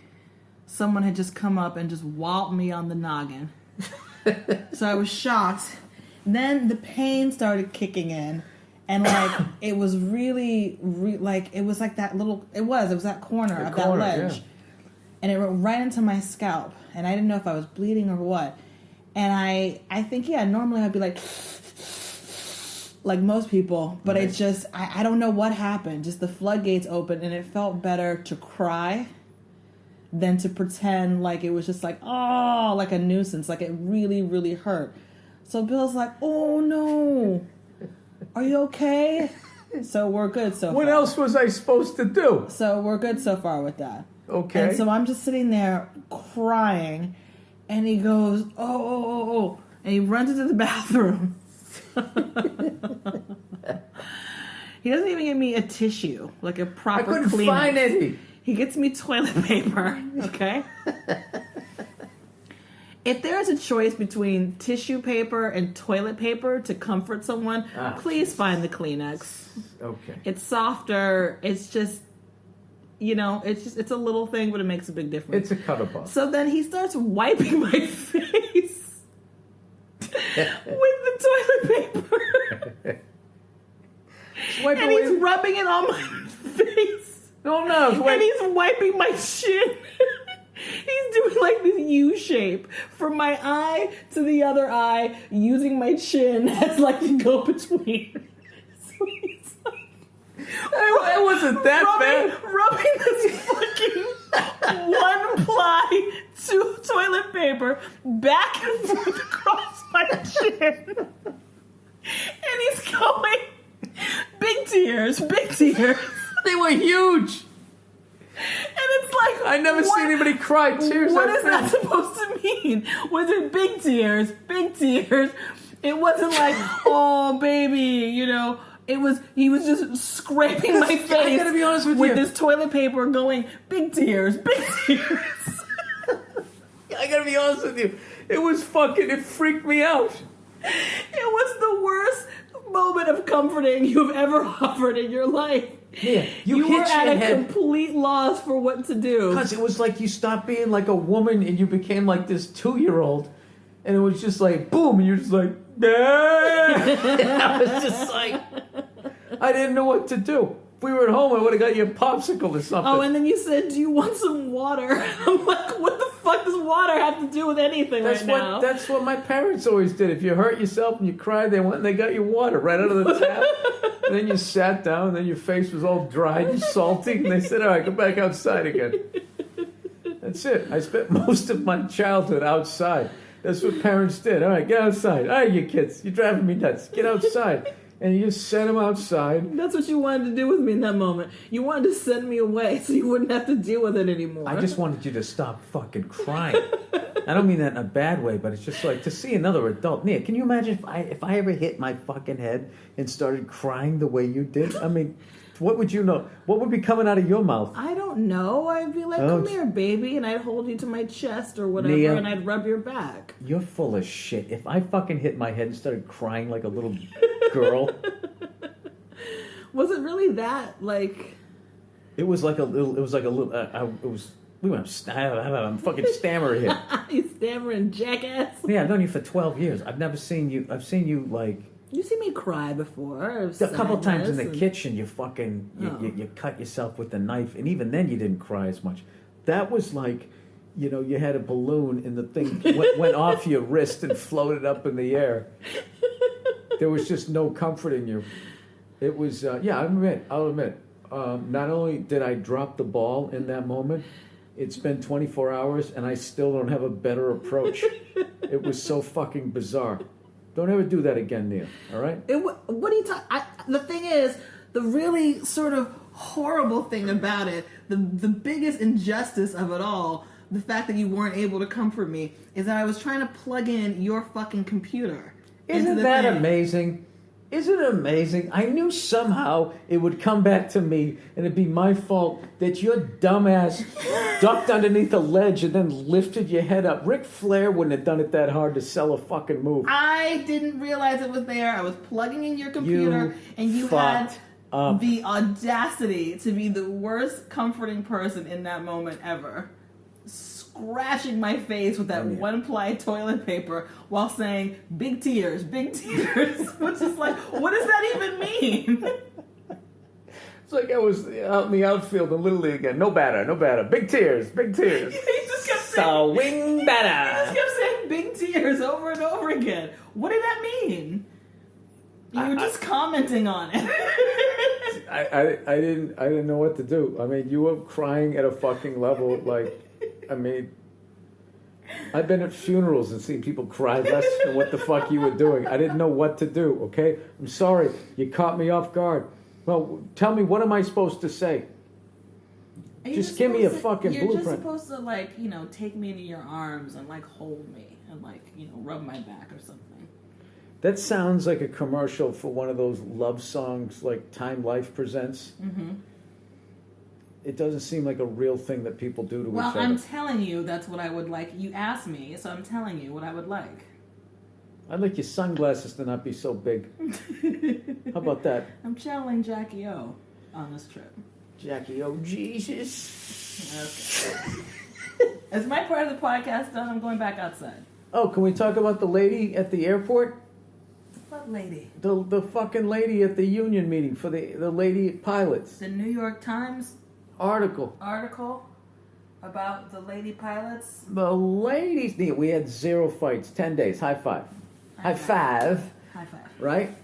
someone had just come up and just walloped me on the noggin. So I was shocked. Then the pain started kicking in. And it was really, it was like that little, it was that corner of that ledge. Yeah. And it went right into my scalp. And I didn't know if I was bleeding or what. And I think, normally I'd be like most people. But It just, I don't know what happened. Just the floodgates opened and it felt better to cry than to pretend like it was just like a nuisance. Like it really, really hurt. So Bill's like, oh no. Are you okay? So we're good so far. What else was I supposed to do? So we're good so far with that. Okay. And so I'm just sitting there crying, And he goes, oh. And he runs into the bathroom. He doesn't even give me a tissue, like a proper I couldn't Kleenex. find any. He gets me toilet paper, okay? If there's a choice between tissue paper and toilet paper to comfort someone, please find the Kleenex. Okay. It's softer. It's just, it's a little thing, but it makes a big difference. It's a cut above. So then he starts wiping my face with the toilet paper. And he's rubbing it on my face. No. And he's wiping my chin. He's doing like this U shape from my eye to the other eye, using my chin as like the go between. So he's like, it wasn't that bad. Rubbing this fucking one ply toilet paper back and forth across my chin. And he's going, big tears. They were huge. And it's like, I never seen anybody cry tears. What is that supposed to mean? Was it big tears? It wasn't like, oh baby, It was, he was just scraping my face. I gotta be honest with you. this toilet paper, going, big tears. I gotta be honest with you. It freaked me out. It was the worst moment of comforting you've ever offered in your life. Yeah, you were hit at your a head. complete loss for what to do. Because it was like you stopped being like a woman and you became like this 2-year-old. And it was just like, boom, and you're just like, I was just like, I didn't know what to do. If we were at home, I would have got you a popsicle or something. Oh, and then you said, do you want some water? I'm like, what the fuck does water have to do with anything now? That's what my parents always did. If you hurt yourself and you cried, they went and they got you water right out of the tap. And then you sat down, and then your face was all dried and salty, and they said, all right, go back outside again. That's it. I spent most of my childhood outside. That's what parents did. All right, get outside. All right, you kids, you're driving me nuts. Get outside. And you just sent them outside. That's what you wanted to do with me in that moment. You wanted to send me away so you wouldn't have to deal with it anymore. I just wanted you to stop fucking crying. I don't mean that in a bad way, but it's just like to see another adult. Nia, can you imagine if I ever hit my fucking head and started crying the way you did? I mean, what would you know? What would be coming out of your mouth? I don't know. I'd be like, come here, baby, and I'd hold you to my chest or whatever, Nia, and I'd rub your back. You're full of shit. If I fucking hit my head and started crying like a little girl. Was it really that, like... It was like a little, we went, I'm a fucking stammerer here. You stammering jackass. Yeah, I've known you for 12 years. I've seen you like... You see me cry before. A couple times in the kitchen, you fucking, you cut yourself with the knife, and even then you didn't cry as much. That was like, you had a balloon and the thing went off your wrist and floated up in the air. There was just no comforting you. It was, I'll admit, not only did I drop the ball in that moment, it's been 24 hours and I still don't have a better approach. It was so fucking bizarre. Don't ever do that again, Nia, all right? What are you talking... The thing is, the really sort of horrible thing about it, the biggest injustice of it all, the fact that you weren't able to comfort me, is that I was trying to plug in your fucking computer. Isn't that amazing? Isn't it amazing? I knew somehow it would come back to me and it'd be my fault that your dumbass ducked underneath a ledge and then lifted your head up. Ric Flair wouldn't have done it that hard to sell a fucking move. I didn't realize it was there. I was plugging in your computer and you had the audacity to be the worst comforting person in that moment ever. Scratching my face with that one-ply toilet paper while saying, big tears, which is like, what does that even mean? It's like I was out in the outfield in Little League again. No batter. Big tears. He just kept saying, swing batter. He just kept saying big tears over and over again. What did that mean? You were just commenting on it. I didn't know what to do. I mean, you were crying at a fucking level like... I mean, I've been at funerals and seen people cry less than what the fuck you were doing. I didn't know what to do, okay? I'm sorry. You caught me off guard. Well, tell me, what am I supposed to say? Just give me a fucking You're blueprint. just supposed to, like, you know, take me into your arms and, like, hold me and, like, you know, rub my back or something. That sounds like a commercial for one of those love songs like Time Life presents. Mm-hmm. It doesn't seem like a real thing that people do to each Well, other. I'm telling you that's what I would like. You asked me, so I'm telling you what I would like. I'd like your sunglasses to not be so big. How about that? I'm channeling Jackie O on this trip. Jackie, oh Jesus. Okay. Is my part of the podcast done? I'm going back outside. Oh, can we talk about the lady at the airport? What lady? The fucking lady at the union meeting for the lady pilots. The New York Times Article. About the lady pilots? The ladies, we had 0 fights, 10 days. High five. High five. High five. Right?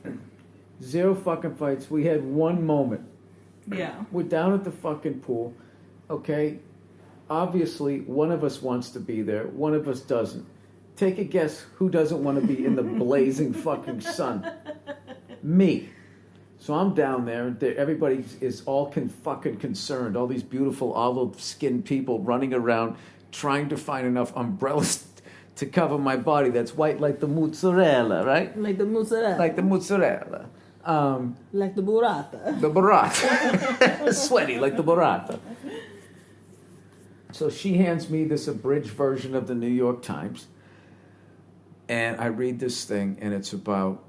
0 fucking fights. We had one moment. Yeah. We're down at the fucking pool. Okay? Obviously, one of us wants to be there. One of us doesn't. Take a guess who doesn't want to be in the blazing fucking sun? Me. So I'm down there, and everybody is all fucking concerned. All these beautiful olive-skinned people running around trying to find enough umbrellas to cover my body that's white like the mozzarella, right? Like the mozzarella. Like the mozzarella. Like the burrata. The burrata. Sweaty like the burrata. So she hands me this abridged version of the New York Times, and I read this thing, and it's about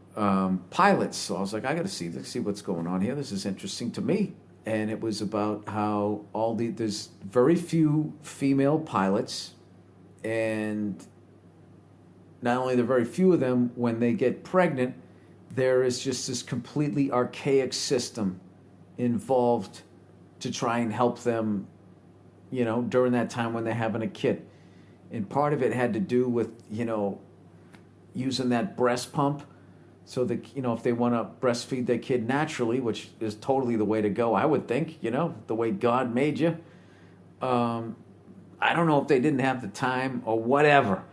pilots. So I was like, I got to see what's going on here. This is interesting to me. And it was about how there's very few female pilots, and not only there are very few of them, when they get pregnant, there is just this completely archaic system involved to try and help them, you know, during that time when they're having a kid. And part of it had to do with, you know, using that breast pump. So that, you know, if they want to breastfeed their kid naturally, which is totally the way to go, I would think, you know, the way God made you. I don't know if they didn't have the time or whatever.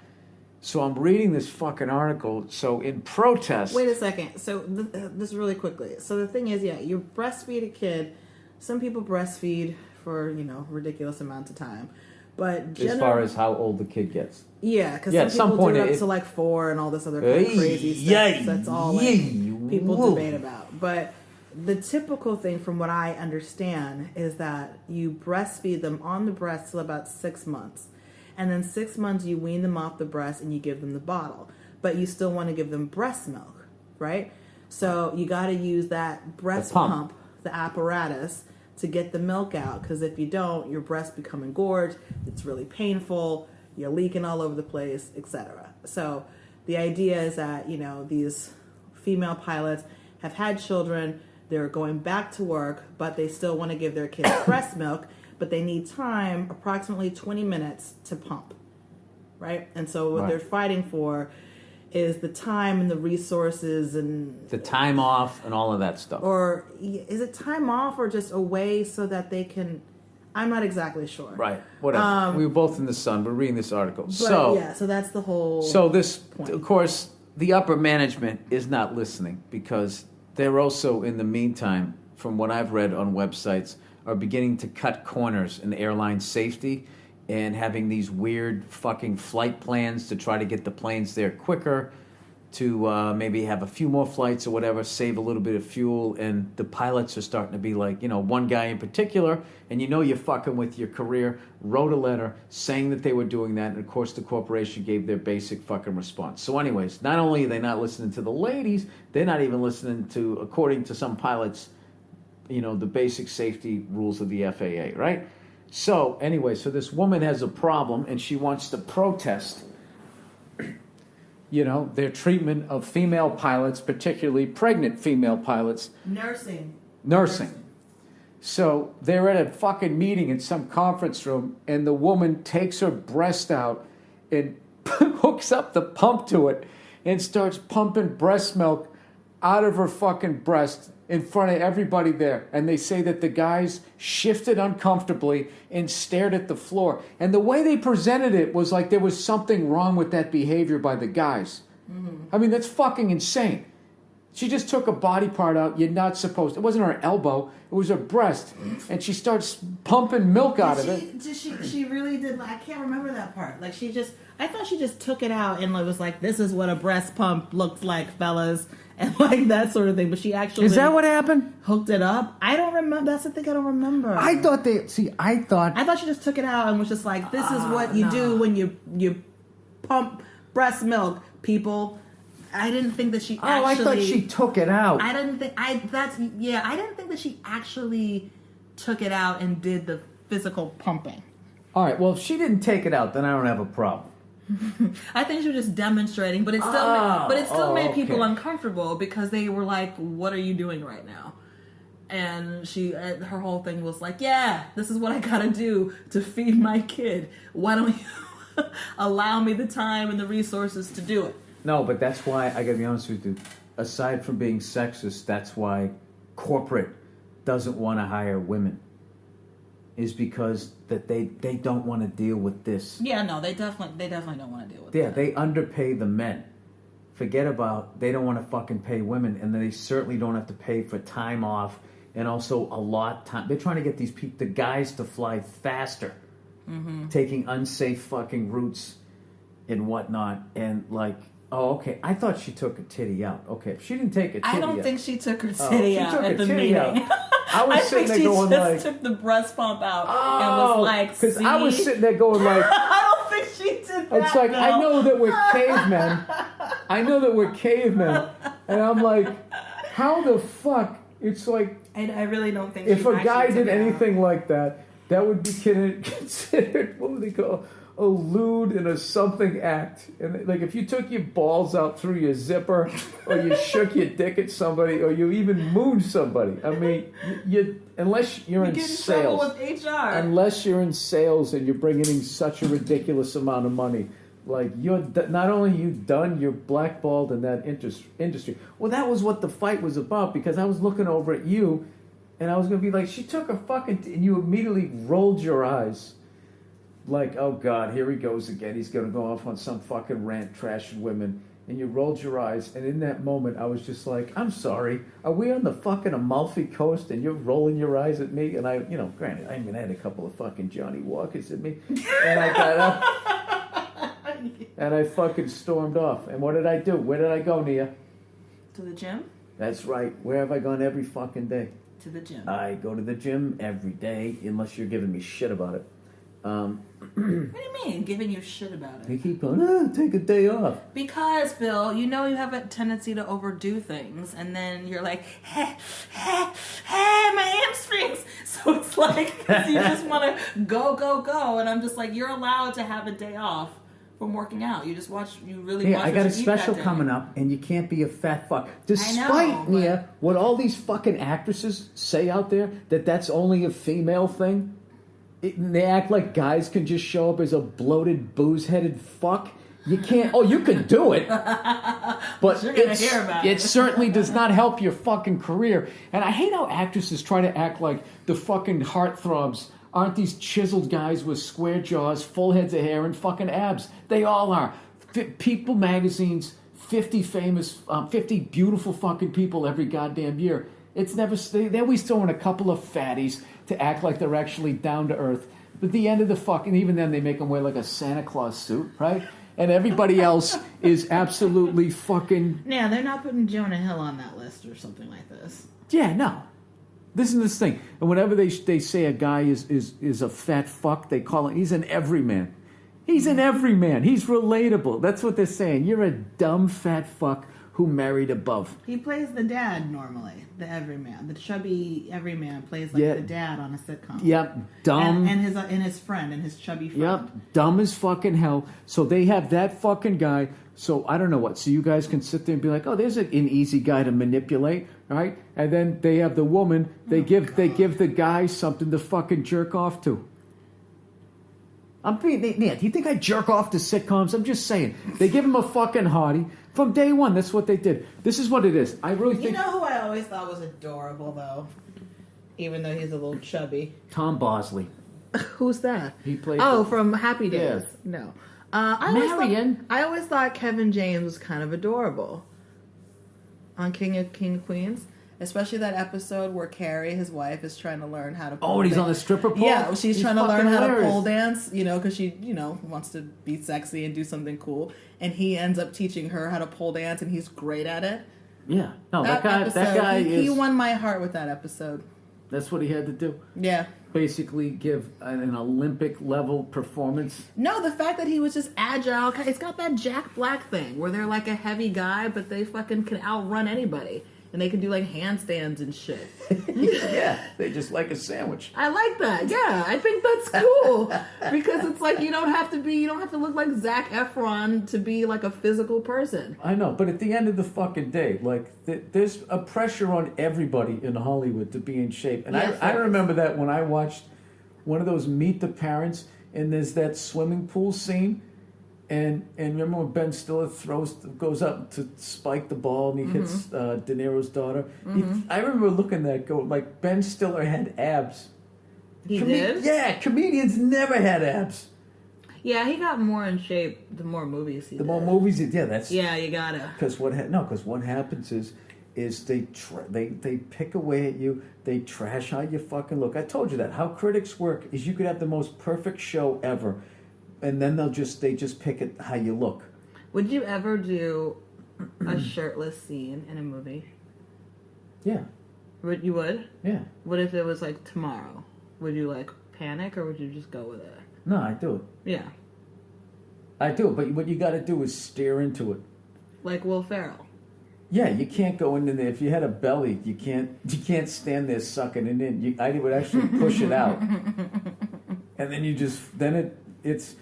So I'm reading this fucking article. So in protest... Wait a second. So this really quickly. So the thing is, yeah, you breastfeed a kid. Some people breastfeed for, you know, ridiculous amounts of time. But as far as how old the kid gets. Yeah, because at some people do it up to like 4 and all this other kind of crazy stuff. That's all like, people debate about. But the typical thing from what I understand is that you breastfeed them on the breast till about 6 months. And then 6 months you wean them off the breast and you give them the bottle. But you still want to give them breast milk, right? So you got to use that breast pump, the apparatus, to get the milk out, because if you don't, your breasts become engorged, it's really painful, you're leaking all over the place, etc. So the idea is that, you know, these female pilots have had children, they're going back to work, but they still want to give their kids breast milk, but they need time, approximately 20 minutes, to pump, right? And so what they're fighting for is the time and the resources and... the time off and all of that stuff. Or is it time off or just a way so that they can... I'm not exactly sure. Right, whatever. We were both in the sun. We're reading this article. But so yeah, so that's the whole point. Of course, the upper management is not listening, because they're also, in the meantime, from what I've read on websites, are beginning to cut corners in airline safety and having these weird fucking flight plans to try to get the planes there quicker, to maybe have a few more flights or whatever, save a little bit of fuel. And the pilots are starting to be like, you know, one guy in particular, and you know you're fucking with your career, wrote a letter saying that they were doing that, and of course the corporation gave their basic fucking response. So anyways, not only are they not listening to the ladies, they're not even listening to, according to some pilots, you know, the basic safety rules of the FAA, right? So, anyway, so this woman has a problem, and she wants to protest, you know, their treatment of female pilots, particularly pregnant female pilots. Nursing. So, they're at a fucking meeting in some conference room, and the woman takes her breast out and hooks up the pump to it and starts pumping breast milk out of her fucking breast in front of everybody there. And they say that the guys shifted uncomfortably and stared at the floor. And the way they presented it was like there was something wrong with that behavior by the guys. Mm-hmm. I mean, that's fucking insane. She just took a body part out. You're not supposed. It wasn't her elbow. It was her breast, and she starts pumping milk out of it. She really did. I can't remember that part. Like I thought she just took it out and was like, "This is what a breast pump looks like, fellas," and like that sort of thing. But she actually Is that what happened? Hooked it up. I don't remember. That's the thing I don't remember. I thought she just took it out and was just like, "This is what you do when you pump breast milk, people." I didn't think that she actually... Oh, I thought she took it out. I didn't think... I didn't think that she actually took it out and did the physical pumping. All right, well, if she didn't take it out, then I don't have a problem. I think she was just demonstrating, but it still made people uncomfortable because they were like, "What are you doing right now?" And her whole thing was like, "Yeah, this is what I gotta do to feed my kid. Why don't you allow me the time and the resources to do it?" No, but that's why, I gotta be honest with you, aside from being sexist, that's why corporate doesn't want to hire women. Is because that they don't want to deal with this. Yeah, no, they definitely don't want to deal with that. Yeah, they underpay the men. Forget about, they don't want to fucking pay women, and they certainly don't have to pay for time off, and also a lot time. They're trying to get the guys to fly faster, taking unsafe fucking routes and whatnot, and like, oh, okay. I thought she took a titty out. Okay, if she didn't take a titty out. I don't think she took her titty out at the meeting. I was sitting there going like... I think she just took the breast pump out and was like, because I was sitting there going like... I don't think she did that, it's like, though. I know that we're cavemen. And I'm like, how the fuck? It's like... I really don't think if she a guy did took it anything out. like that, that would be considered, what would they call, a lewd and a something act. And like if you took your balls out through your zipper, or you shook your dick at somebody, or you even mooned somebody. I mean, unless you're in sales, with HR. Unless you're in sales and you're bringing in such a ridiculous amount of money, like you're not only you done, you're blackballed in that industry. Well, that was what the fight was about, because I was looking over at you, and I was gonna be like, she took a fucking, and you immediately rolled your eyes. Like, oh God, here he goes again. He's going to go off on some fucking rant trashing women. And you rolled your eyes. And in that moment, I was just like, I'm sorry. Are we on the fucking Amalfi Coast and you're rolling your eyes at me? And I, granted, I even had a couple of fucking Johnny Walkers at me. And I got up. And I fucking stormed off. And what did I do? Where did I go, Nia? To the gym? That's right. Where have I gone every fucking day? To the gym. I go to the gym every day, unless you're giving me shit about it. What do you mean, giving you shit about They it? keep going, take a day off. Because, Bill, you have a tendency to overdo things, and then you're like, hey, my hamstrings. So it's like, you just want to go, and I'm just like, you're allowed to have a day off from working out. You just watch, I got a special coming up, and you can't be a fat fuck. Despite, Nia, what all these fucking actresses say out there, that's only a female thing. They act like guys can just show up as a bloated, booze-headed fuck. You can't... Oh, you can do it. But you're gonna hear about it certainly does not help your fucking career. And I hate how actresses try to act like the fucking heartthrobs aren't these chiseled guys with square jaws, full heads of hair, and fucking abs. They all are. People magazines, 50 beautiful fucking people every goddamn year. It's never... They always throw in a couple of fatties to act like they're actually down to earth. But at the end of the fucking, even then they make them wear like a Santa Claus suit, right? And everybody else is absolutely fucking... Yeah, they're not putting Jonah Hill on that list or something like this. Yeah, no. Listen to this thing. And whenever they say a guy is a fat fuck, they call him, he's an everyman. He's an everyman. He's relatable. That's what they're saying. You're a dumb fat fuck who married above. He plays the dad normally, the everyman. The chubby everyman plays like the dad on a sitcom. Yep, dumb. And his friend, and his chubby friend. Yep, dumb as fucking hell. So they have that fucking guy. So I don't know what. So you guys can sit there and be like, oh, there's an easy guy to manipulate, right? And then they have the woman. They give the guy something to fucking jerk off to. Do you think I jerk off to sitcoms? I'm just saying. They give him a fucking hottie. From day one, that's what they did. This is what it is. I really think... You know who I always thought was adorable, though? Even though he's a little chubby. Tom Bosley. Who's that? He played... from Happy Days. Yeah. No. Marion. I always thought Kevin James was kind of adorable. on King of Queens. Especially that episode where Carrie, his wife, is trying to learn how to pole Oh, and he's dance. on the stripper pole? Yeah, well, she's trying to learn how to pole hilarious. dance, because she, wants to be sexy and do something cool. And he ends up teaching her how to pole dance, and he's great at it. Yeah. No, that guy he is... won my heart with that episode. That's what he had to do. Yeah. Basically give an Olympic-level performance. No, the fact that he was just agile. It's got that Jack Black thing where they're like a heavy guy, but they fucking can outrun anybody. And they can do like handstands and shit. Yeah, they just like a sandwich. I like that. Yeah, I think that's cool because it's like you don't have to look like Zac Efron to be like a physical person. I know, but at the end of the fucking day, like there's a pressure on everybody in Hollywood to be in shape. And Yes, I remember that when I watched one of those Meet the Parents, and there's that swimming pool scene. And remember when Ben Stiller goes up to spike the ball and he hits De Niro's daughter? I remember looking at that go, like Ben Stiller had abs. He did? Yeah, comedians never had abs. Yeah, he got more in shape the more movies he did. The more movies, that's... Yeah, you gotta. Because what happens is they pick away at you, they trash how you fucking look. I told you that. How critics work is you could have the most perfect show ever, and then they just pick at how you look. Would you ever do a shirtless scene in a movie? Yeah. You would? Yeah. What if it was like tomorrow? Would you like panic or would you just go with it? No, I do it. Yeah. I do it, but what you got to do is steer into it. Like Will Ferrell. Yeah, you can't go into there. If you had a belly, you can't stand there sucking it in. I would actually push it out, and then it's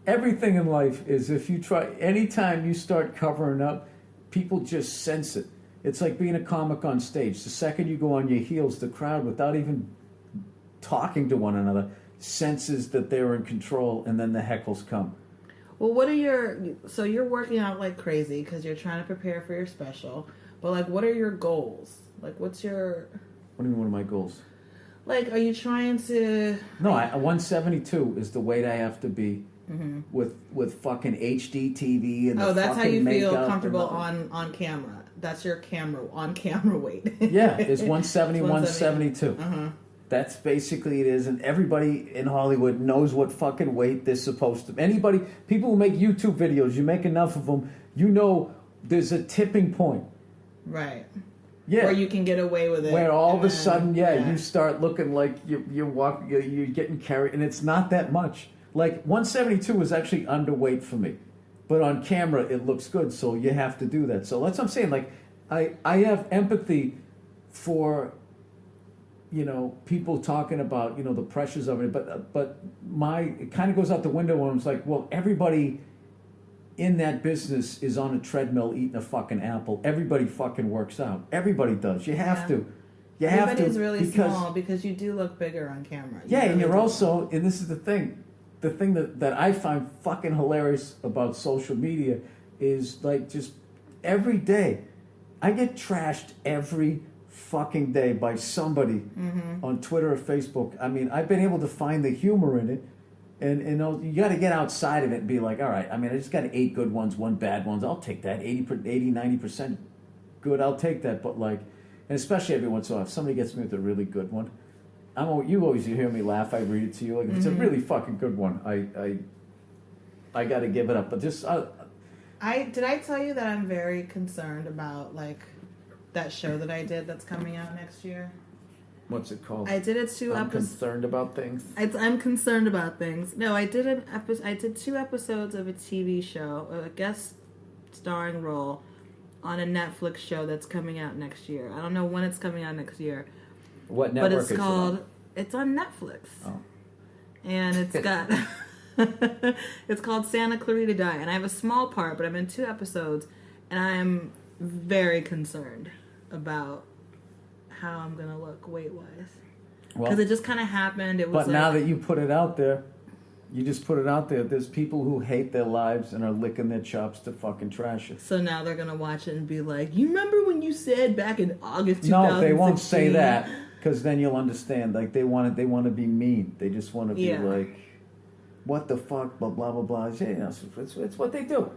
everything in life is if you try. Anytime you start covering up, people just sense it. It's like being a comic on stage. The second you go on your heels, the crowd, without even talking to one another, senses that they're in control, and then the heckles come. Well, so you're working out like crazy because you're trying to prepare for your special, but like what are your goals? Like what do you mean, what are my goals? Like, are you trying to... No, 172 is the weight I have to be with fucking HD TV and that's how you feel comfortable and on camera. That's your on camera weight. Yeah, it's 170, 172. That's basically it is, and everybody in Hollywood knows what fucking weight they're supposed to. People who make YouTube videos, you make enough of them, you know there's a tipping point. Right. Yeah. Where you can get away with it. Where all of a sudden, you start looking like you're getting carried, and it's not that much. Like 172 is actually underweight for me, but on camera it looks good, so you have to do that. So that's what I'm saying. Like I have empathy for people talking about the pressures of it, but it kind of goes out the window when it's like, well, everybody in that business is on a treadmill eating a fucking apple. Everybody fucking works out. Everybody does. You have to. You have to. Everybody's really small because you do look bigger on camera. And you're also, and this is the thing that I find fucking hilarious about social media is like just every day, I get trashed every fucking day by somebody on Twitter or Facebook. I mean, I've been able to find the humor in it. And you got to get outside of it and be like, all right, I mean, I just got 8 good ones, 1 bad ones. I'll take that. 80, 90% good, I'll take that. But like, and especially every once in a while, if somebody gets me with a really good one, you always hear me laugh. I read it to you. Like, if it's a really fucking good one, I got to give it up. But just... Did I tell you that I'm very concerned about, like, that show that I did that's coming out next year? What's it called? I did it 2 I'm episodes. concerned about things. I'm concerned about things. No, I did I did 2 episodes of a TV show, a guest starring role on a Netflix show that's coming out next year. I don't know when it's coming out next year. What network but it's is called, it on? It's on Netflix. Oh. And it's got, it's called Santa Clarita Diet. And I have a small part, but I'm in 2 episodes, and I'm very concerned about how I'm going to look weight-wise. Because it just kind of happened. It was but now that you put it out there, you just put it out there, there's people who hate their lives and are licking their chops to fucking trash it. So now they're going to watch it and be like, you remember when you said back in August 2016? No, they won't say that, because then you'll understand. Like, they want to be mean. They just want to be like, what the fuck, blah, blah, blah, blah. Yeah, it's what they do.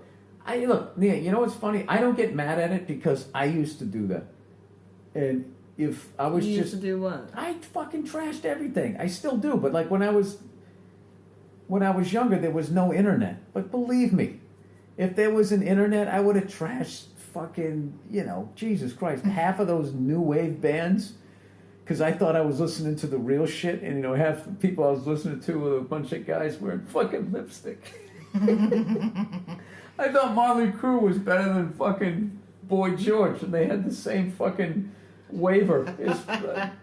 Look, Nia, you know what's funny? I don't get mad at it because I used to do that. And if I was You just... used to do what? I fucking trashed everything. I still do, but like when I was younger, there was no internet. But believe me, if there was an internet, I would have trashed fucking, Jesus Christ, half of those new wave bands. Because I thought I was listening to the real shit, and half the people I was listening to were a bunch of guys wearing fucking lipstick. I thought Motley Crue was better than fucking Boy George, and they had the same fucking waver as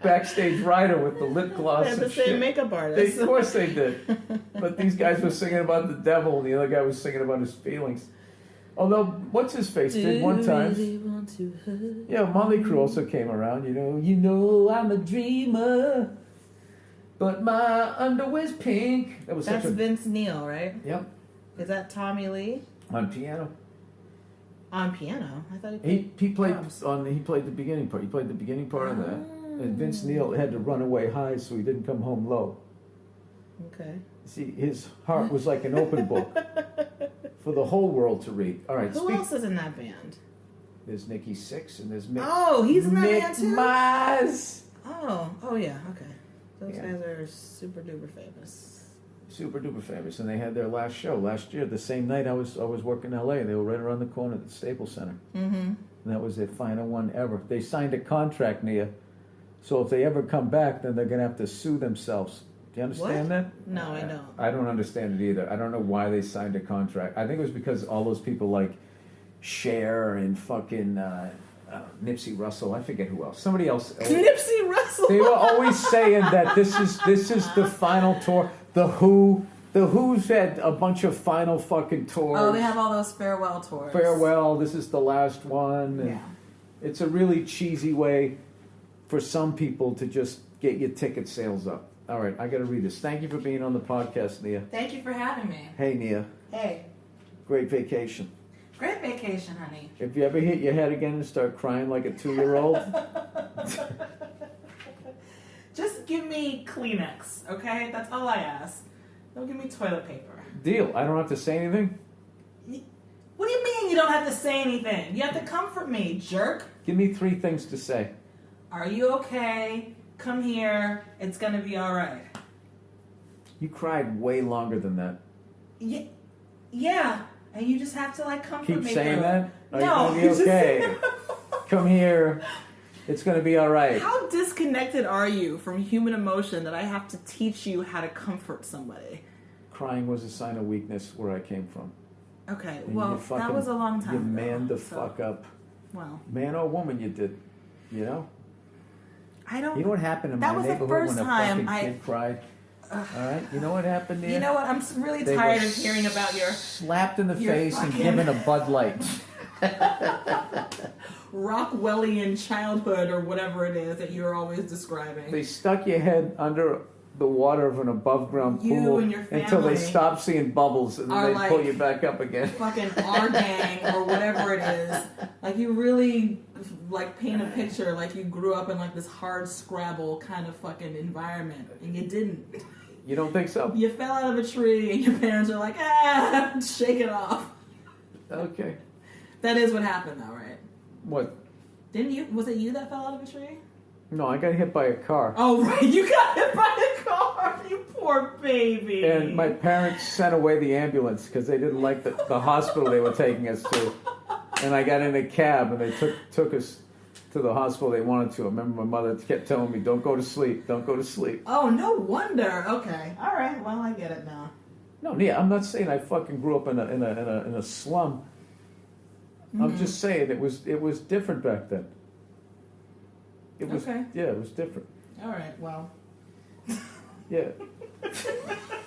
backstage rider with the lip gloss. They had the and same shit. makeup artist. Of course they did. But these guys were singing about the devil, and the other guy was singing about his feelings. Although, what's his face did one time. Yeah, Motley Crue also came around. You know I'm a dreamer, but my underwear's pink. That's Vince Neil, right? Yep. Is that Tommy Lee? On piano. On piano? I thought he He played drums. He played the beginning part. He played the beginning part of that. And Vince Neil had to run away high so he didn't come home low. Okay. See, his heart was like an open book for the whole world to read. All right, Who else is in that band? There's Nikki Sixx and there's Mick. Oh, he's in that Mick band too? Mars. Oh yeah, okay. Those Yeah. guys are super duper famous. Super duper famous, and they had their last show last year. The same night I was working in L.A. They were right around the corner at the Staples Center. Mm-hmm. And that was their final one ever. They signed a contract, Nia. So if they ever come back, then they're gonna have to sue themselves. Do you understand that? No, I don't. I don't understand it either. I don't know why they signed a contract. I think it was because all those people like Cher and fucking Nipsey Russell. I forget who else. Somebody else. Nipsey Russell. They were always saying that this is the final tour. The Who's had a bunch of final fucking tours. Oh, they have all those farewell tours. Farewell. This is the last one. And Yeah. it's a really cheesy way for some people to just get your ticket sales up. All right, I got to read this. Thank you for being on the podcast, Nia. Thank you for having me. Hey, Nia. Hey. Great vacation. Great vacation, honey. If you ever hit your head again and start crying like a 2-year-old, Just give me Kleenex, okay? That's all I ask. Don't give me toilet paper. deal. I don't have to say anything. What do you mean you don't have to say anything? You have to comfort me, jerk. Give me 3 things to say. Are you okay? Come here. It's gonna be all right. You cried way longer than that. Yeah. And you just have to comfort Keep me. saying through that? it. Are No. you going to be okay? Come here. It's going to be all right. How disconnected are you from human emotion that I have to teach you how to comfort somebody? Crying was a sign of weakness where I came from. Okay, And well, you fucking- that was a long time You ago. manned the so- fuck up. Well, Man or woman, you did. You know? I don't. You know what happened in That my was the neighborhood first when a time fucking I- kid cried? All right? You know what happened there? You know what? I'm really They tired were of hearing about your slapped in the your face and fucking- given a Bud Light. Rockwellian childhood or whatever it is that you're always describing. They stuck your head under the water of an above ground You pool and your until they family stopped seeing bubbles and are then they pull like- you back up again. Fucking R gang or whatever it is. You really paint a picture like you grew up in this hard Scrabble kind of fucking environment, and you didn't. You don't think so? You fell out of a tree and your parents are like, shake it off. Okay. That is what happened though, right? What? Didn't you? Was it you that fell out of a tree? No, I got hit by a car. Oh, right. You got hit by a car. You poor baby. And my parents sent away the ambulance because they didn't like the hospital they were taking us to. And I got in a cab and they took us to the hospital they wanted to. I remember my mother kept telling me, don't go to sleep, don't go to sleep. Oh, no wonder. Okay. All right. Well, I get it now. No, Nia, I'm not saying I fucking grew up in a slum. I'm just saying it was different back then. It was Okay. Yeah, it was different. All right. Well. Yeah.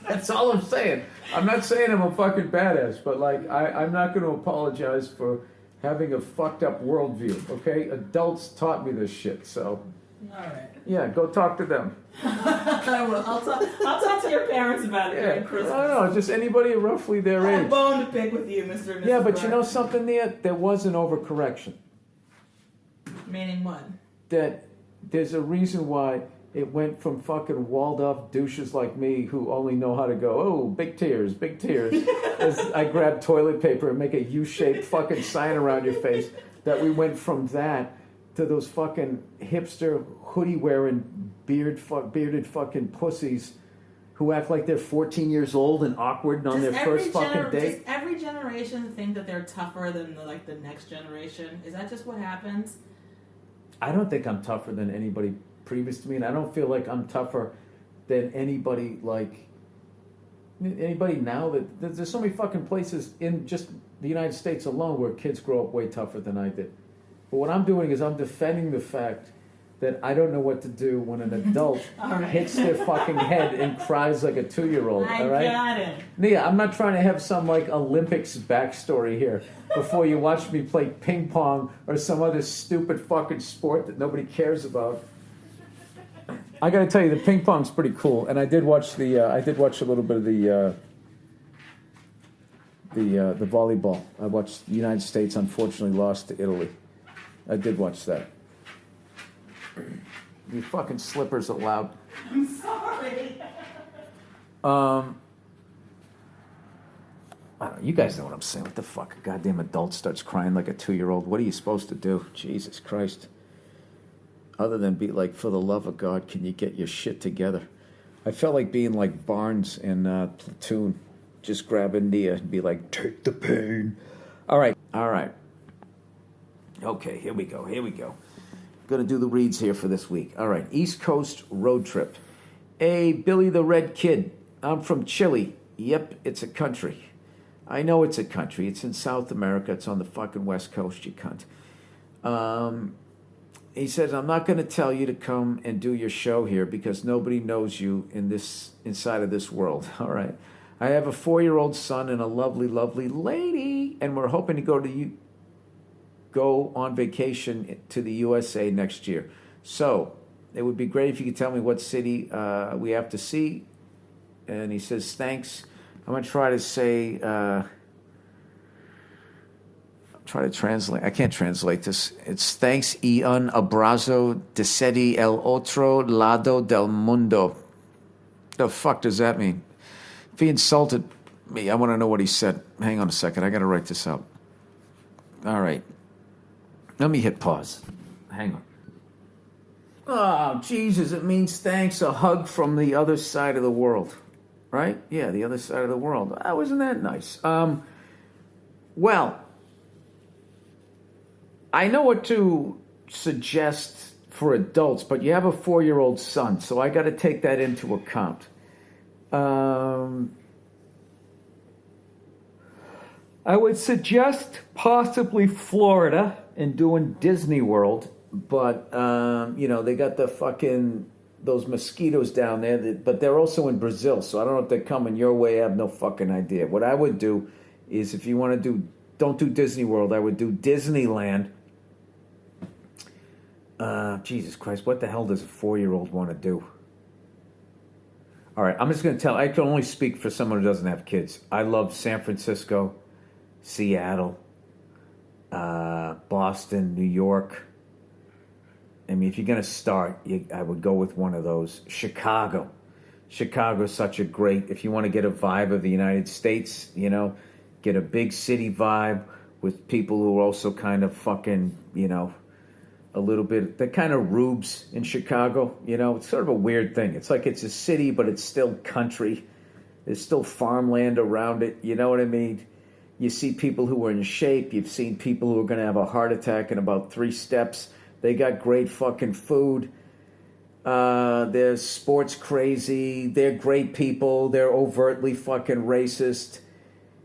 That's all I'm saying. I'm not saying I'm a fucking badass, but I'm not going to apologize for having a fucked up worldview, okay? Adults taught me this shit, so All right. yeah, go talk to them. I will. I'll talk to your parents about it Yeah, during Christmas. I don't know, just anybody roughly their I have a age. bone to pick with you, Mr. and Mrs. Yeah, but you Burr. know something, Nia? There was an overcorrection. Meaning what? That there's a reason why It went from fucking walled-off douches like me who only know how to go, oh, big tears, as I grab toilet paper and make a U-shaped fucking sign around your face, that we went from that to those fucking hipster hoodie-wearing bearded fucking pussies who act like they're 14 years old and awkward on their first fucking date. Does every generation think that they're tougher than the next generation? Is that just what happens? I don't think I'm tougher than anybody previous to me, and I don't feel like I'm tougher than anybody now. That there's so many fucking places in just the United States alone where kids grow up way tougher than I did. But what I'm doing is I'm defending the fact that I don't know what to do when an adult hits their fucking head and cries like a 2-year-old. I all right? got it. Nia, I'm not trying to have some Olympics backstory here before you watch me play ping pong or some other stupid fucking sport that nobody cares about. I got to tell you, the ping pong's pretty cool, and I did watch a little bit of the volleyball. I watched the United States unfortunately lost to Italy. I did watch that. Your fucking slippers are loud. I'm sorry. I don't know, you guys know what I'm saying. What the fuck? A goddamn adult starts crying like a 2-year-old. What are you supposed to do? Jesus Christ. Other than be like, for the love of God, can you get your shit together? I felt like being like Barnes in Platoon. Just grabbing Nia and be like, take the pain. All right. Okay, here we go. Going to do the reads here for this week. All right, East Coast road trip. Hey, Billy the Red Kid. I'm from Chile. Yep, it's a country. I know it's a country. It's in South America. It's on the fucking West Coast, you cunt. He says, I'm not going to tell you to come and do your show here because nobody knows you inside of this world. All right. I have a 4-year-old son and a lovely, lovely lady, and we're hoping to go on vacation to the USA next year. So it would be great if you could tell me what city we have to see. And he says, thanks. I'm going to try to say, try to translate. I can't translate this. It's thanks un abrazo desde el otro lado del mundo. The fuck does that mean? If he insulted me, I want to know what he said. Hang on a second. I got to write this out. All right. Let me hit pause. Hang on. Oh, Jesus, it means thanks, a hug from the other side of the world. Right? Yeah, the other side of the world. Wasn't that nice? Well, I know what to suggest for adults, but you have a 4-year-old son, so I got to take that into account. I would suggest possibly Florida and doing Disney World, but they got those mosquitoes down there, but they're also in Brazil, so I don't know if they're coming your way. I have no fucking idea. What I would do is, if you want to don't do Disney World, I would do Disneyland. Jesus Christ, what the hell does a 4-year-old want to do? All right, I'm just going to tell. I can only speak for someone who doesn't have kids. I love San Francisco, Seattle, Boston, New York. I mean, if you're going to start, I would go with one of those. Chicago. Chicago's such a great, if you want to get a vibe of the United States, get a big city vibe with people who are also kind of fucking, a little bit, they're kind of rubes in Chicago, it's sort of a weird thing. It's like it's a city, but it's still country. There's still farmland around it, you know what I mean? You see people who are in shape. You've seen people who are going to have a heart attack in about 3 steps. They got great fucking food. They're sports crazy. They're great people. They're overtly fucking racist.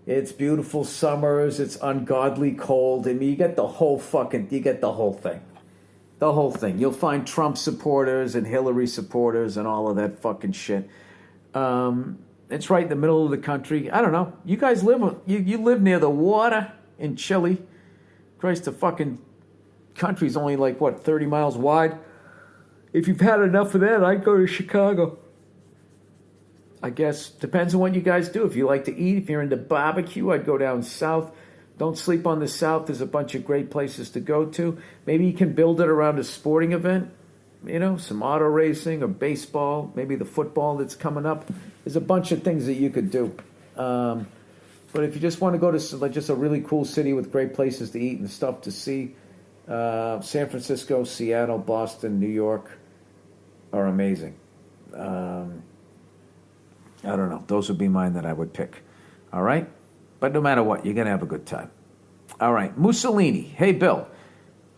It's beautiful summers. It's ungodly cold. I mean, you get the whole thing. The whole thing. You'll find Trump supporters and Hillary supporters and all of that fucking shit. It's right in the middle of the country. I don't know. You guys you live near the water in Chile. Christ, the fucking country's only 30 miles wide. If you've had enough of that, I'd go to Chicago. I guess depends on what you guys do. If you like to eat, if you're into barbecue, I'd go down south. Don't sleep on the south. There's a bunch of great places to go to. Maybe you can build it around a sporting event. some auto racing or baseball, maybe the football that's coming up. There's a bunch of things that you could do. But if you just want to go to like just a really cool city with great places to eat and stuff to see, San Francisco, Seattle, Boston, New York are amazing. I don't know. Those would be mine that I would pick. All right? But no matter what, you're going to have a good time. All right. Mussolini. Hey, Bill.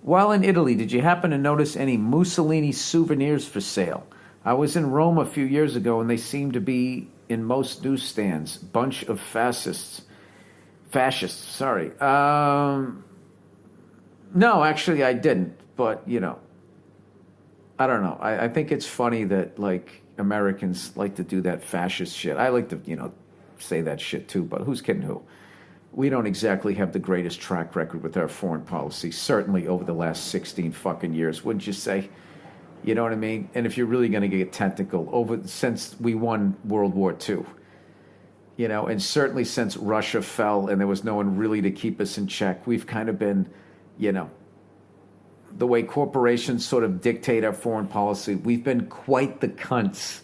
While in Italy, did you happen to notice any Mussolini souvenirs for sale? I was in Rome a few years ago, and they seemed to be in most newsstands. Bunch of fascists. Sorry. No, actually, I didn't. But, I don't know. I think it's funny that, like, Americans like to do that fascist shit. I like to, say that shit too, but who's kidding who? We don't exactly have the greatest track record with our foreign policy, certainly over the last 16 fucking years, wouldn't you say? You know what I mean? And if you're really going to get technical, since we won World War II, and certainly since Russia fell and there was no one really to keep us in check, we've kind of been, the way corporations sort of dictate our foreign policy, we've been quite the cunts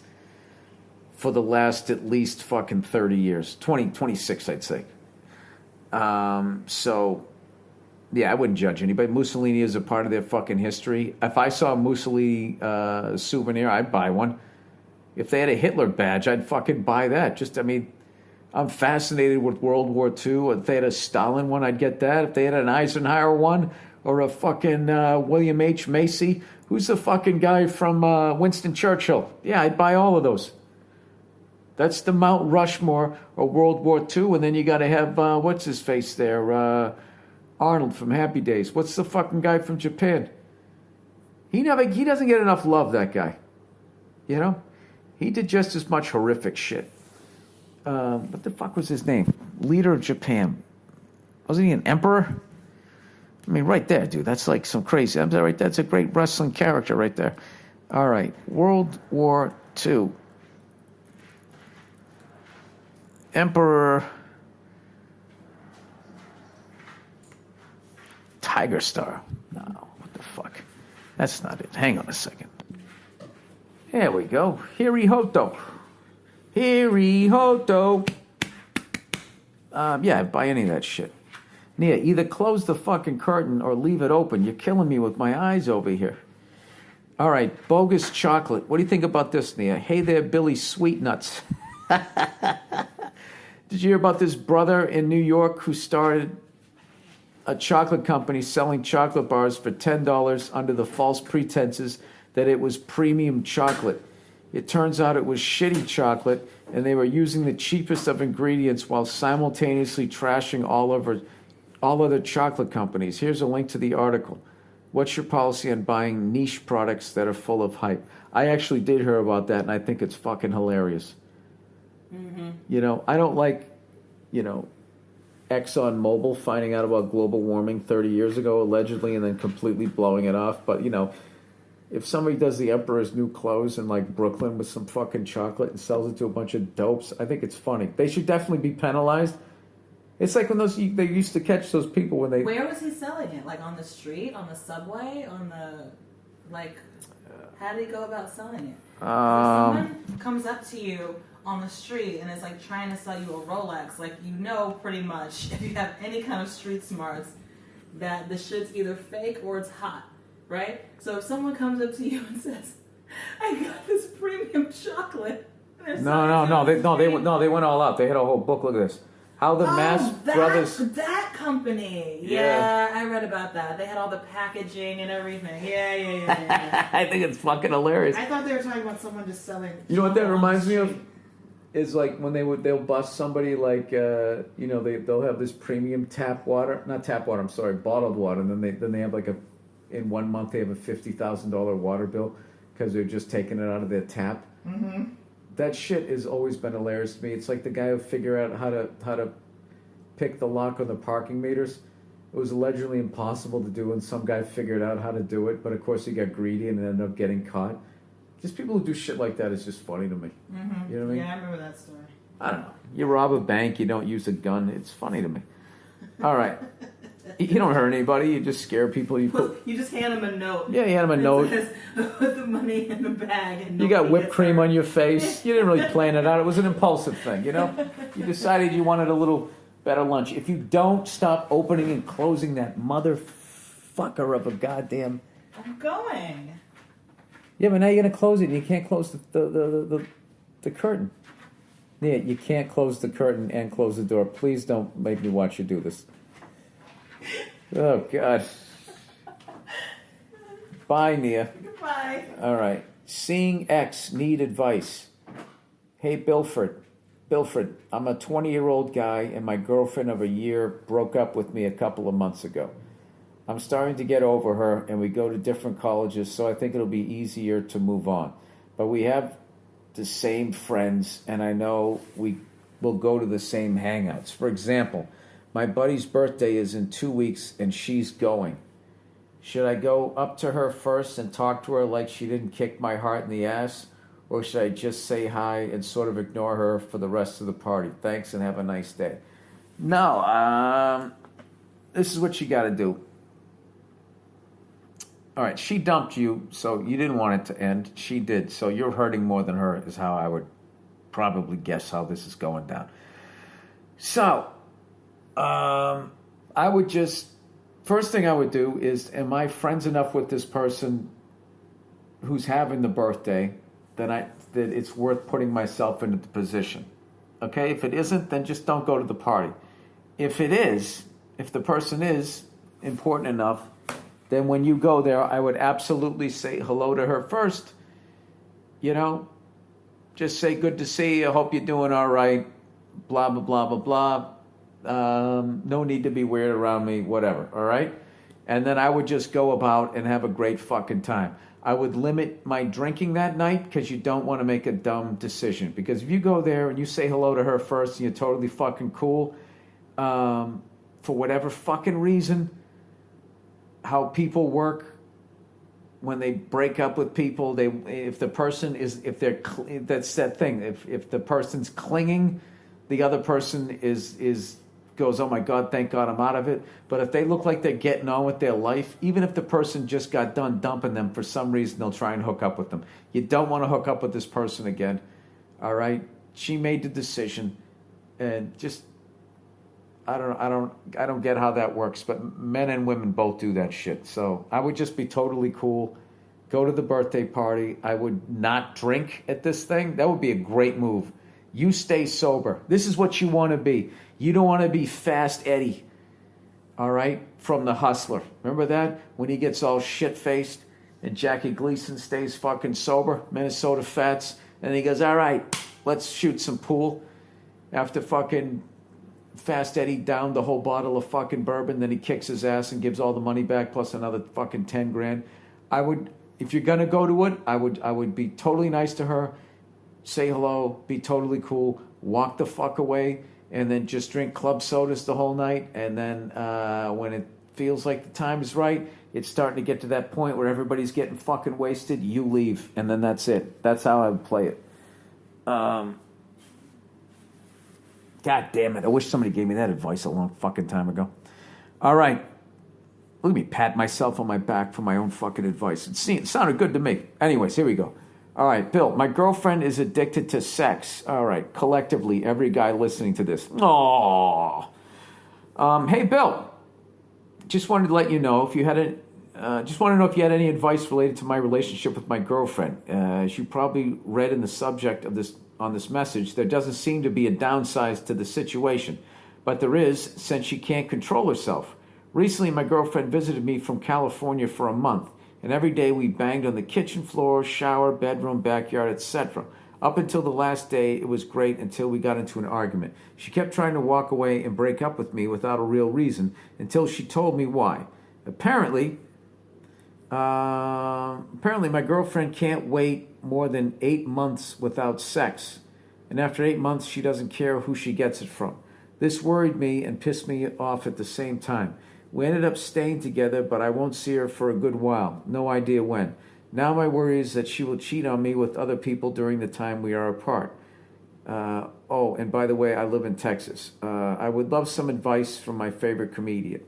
for the last at least fucking 30 years. 26, I'd say. So, yeah, I wouldn't judge anybody. Mussolini is a part of their fucking history. If I saw a Mussolini souvenir, I'd buy one. If they had a Hitler badge, I'd fucking buy that. I'm fascinated with World War II. If they had a Stalin one, I'd get that. If they had an Eisenhower one or a fucking William H. Macy, who's the fucking guy from Winston Churchill? Yeah, I'd buy all of those. That's the Mount Rushmore of World War II. And then you got to have, what's his face there? Arnold from Happy Days. What's the fucking guy from Japan? He doesn't get enough love, that guy. He did just as much horrific shit. What the fuck was his name? Leader of Japan. Wasn't he an emperor? I mean, right there, dude. That's like some crazy. Right, that's a great wrestling character right there. All right. World War II. Emperor Tiger Star. No, what the fuck? That's not it. Hang on a second. There we go. Hirohito. Yeah, I'd buy any of that shit. Nia, either close the fucking curtain or leave it open. You're killing me with my eyes over here. All right, bogus chocolate. What do you think about this, Nia? Hey there, Billy Sweetnuts. Did you hear about this brother in New York who started a chocolate company selling chocolate bars for $10 under the false pretenses that it was premium chocolate? It turns out it was shitty chocolate, and they were using the cheapest of ingredients while simultaneously trashing all other chocolate companies. Here's a link to the article. What's your policy on buying niche products that are full of hype? I actually did hear about that, and I think it's fucking hilarious. Mm-hmm. I don't like, ExxonMobil finding out about global warming 30 years ago, allegedly, and then completely blowing it off. But, if somebody does the Emperor's New Clothes in, like, Brooklyn with some fucking chocolate and sells it to a bunch of dopes, I think it's funny. They should definitely be penalized. It's like when they used to catch those people when they... Where was he selling it? Like, on the street? On the subway? On the... Like, how did he go about selling it? If someone comes up to you on the street and is, like, trying to sell you a Rolex, like, pretty much, if you have any kind of street smarts, that the shit's either fake or it's hot, right? So if someone comes up to you and says, I got this premium chocolate... No, they went all out. They had a whole book. Look at this. How the Brothers... That company. Yeah, I read about that. They had all the packaging and everything. Yeah. I think it's fucking hilarious. I thought they were talking about someone just selling... You know what that reminds me of? Is like when they'll bust somebody like, they'll have this premium bottled water. And then they have like in 1 month they have a $50,000 water bill because they're just taking it out of their tap. Mm-hmm. That shit has always been hilarious to me. It's like the guy who figured out how to pick the lock on the parking meters. It was allegedly impossible to do, and some guy figured out how to do it. But of course, he got greedy and ended up getting caught. Just people who do shit like that is just funny to me. Mm-hmm. You know what I mean? Yeah, I remember that story. I don't know. You rob a bank, you don't use a gun. It's funny to me. All right. You don't hurt anybody. You just scare people. You just hand him a note. Yeah, you hand him a note. It says, put the money in the bag. And You got nobody whipped gets cream hurt. on your face. You didn't really plan it out. It was an impulsive thing, you know? You decided you wanted a little better lunch. If you don't stop opening and closing that motherfucker of a goddamn... I'm going. Yeah, but now you're going to close it and you can't close the curtain. Yeah, you can't close the curtain and close the door. Please don't make me watch you do this. Oh, God. Bye, Nia. Goodbye. All right. Seeing X, need advice. Hey, Bilford, I'm a 20-year-old guy and my girlfriend of a year broke up with me a couple of months ago. I'm starting to get over her and we go to different colleges, so I think it'll be easier to move on. But we have the same friends and I know we will go to the same hangouts. For example, my buddy's birthday is in 2 weeks and she's going. Should I go up to her first and talk to her like she didn't kick my heart in the ass? Or should I just say hi and sort of ignore her for the rest of the party? Thanks and have a nice day. No, this is what you got to do. All right, she dumped you, so you didn't want it to end. She did, so you're hurting more than her is how I would probably guess how this is going down. So, I would just... First thing I would do is, am I friends enough with this person who's having the birthday that it's worth putting myself into the position? Okay, if it isn't, then just don't go to the party. If it is, if the person is important enough, then when you go there, I would absolutely say hello to her first. You know, just say, good to see you, hope you're doing all right, blah, blah, blah, blah, blah. No need to be weird around me, whatever, all right? And then I would just go about and have a great fucking time. I would limit my drinking that night because you don't want to make a dumb decision. Because if you go there and you say hello to her first and you're totally fucking cool, for whatever fucking reason, how people work when they break up with people, that's that thing. If the person's clinging, the other person goes, oh my God, thank God I'm out of it. But if they look like they're getting on with their life, even if the person just got done dumping them, for some reason they'll try and hook up with them. You don't want to hook up with this person again. All right? She made the decision, and just I don't get how that works, but men and women both do that shit. So I would just be totally cool. Go to the birthday party. I would not drink at this thing. That would be a great move. You stay sober. This is what you want to be. You don't want to be Fast Eddie, all right, from The Hustler. Remember that? When he gets all shit-faced and Jackie Gleason stays fucking sober, Minnesota Fats, and he goes, all right, let's shoot some pool. After fucking Fast Eddie downed the whole bottle of fucking bourbon, then he kicks his ass and gives all the money back plus another fucking 10 grand. I would, if you're going to go to it, I would be totally nice to her, say hello, be totally cool, walk the fuck away, and then just drink club sodas the whole night. And then when it feels like the time is right, it's starting to get to that point where everybody's getting fucking wasted, you leave, and then that's it. That's how I would play it. God damn it. I wish somebody gave me that advice a long fucking time ago. All right. Look at me pat myself on my back for my own fucking advice. It sounded good to me. Anyways, here we go. All right, Bill, my girlfriend is addicted to sex. All right, collectively, every guy listening to this. Aww. Hey, Bill, just wanted to let you know if you had any advice related to my relationship with my girlfriend. As you probably read in the subject of this message, there doesn't seem to be a downside to the situation, but there is since she can't control herself. Recently, my girlfriend visited me from California for a month. And every day we banged on the kitchen floor, shower, bedroom, backyard, etc. Up until the last day, it was great until we got into an argument. She kept trying to walk away and break up with me without a real reason until she told me why. Apparently my girlfriend can't wait more than 8 months without sex. And after 8 months, she doesn't care who she gets it from. This worried me and pissed me off at the same time. We ended up staying together, but I won't see her for a good while. No idea when. Now my worry is that she will cheat on me with other people during the time we are apart. Oh, and by the way, I live in Texas. I would love some advice from my favorite comedian.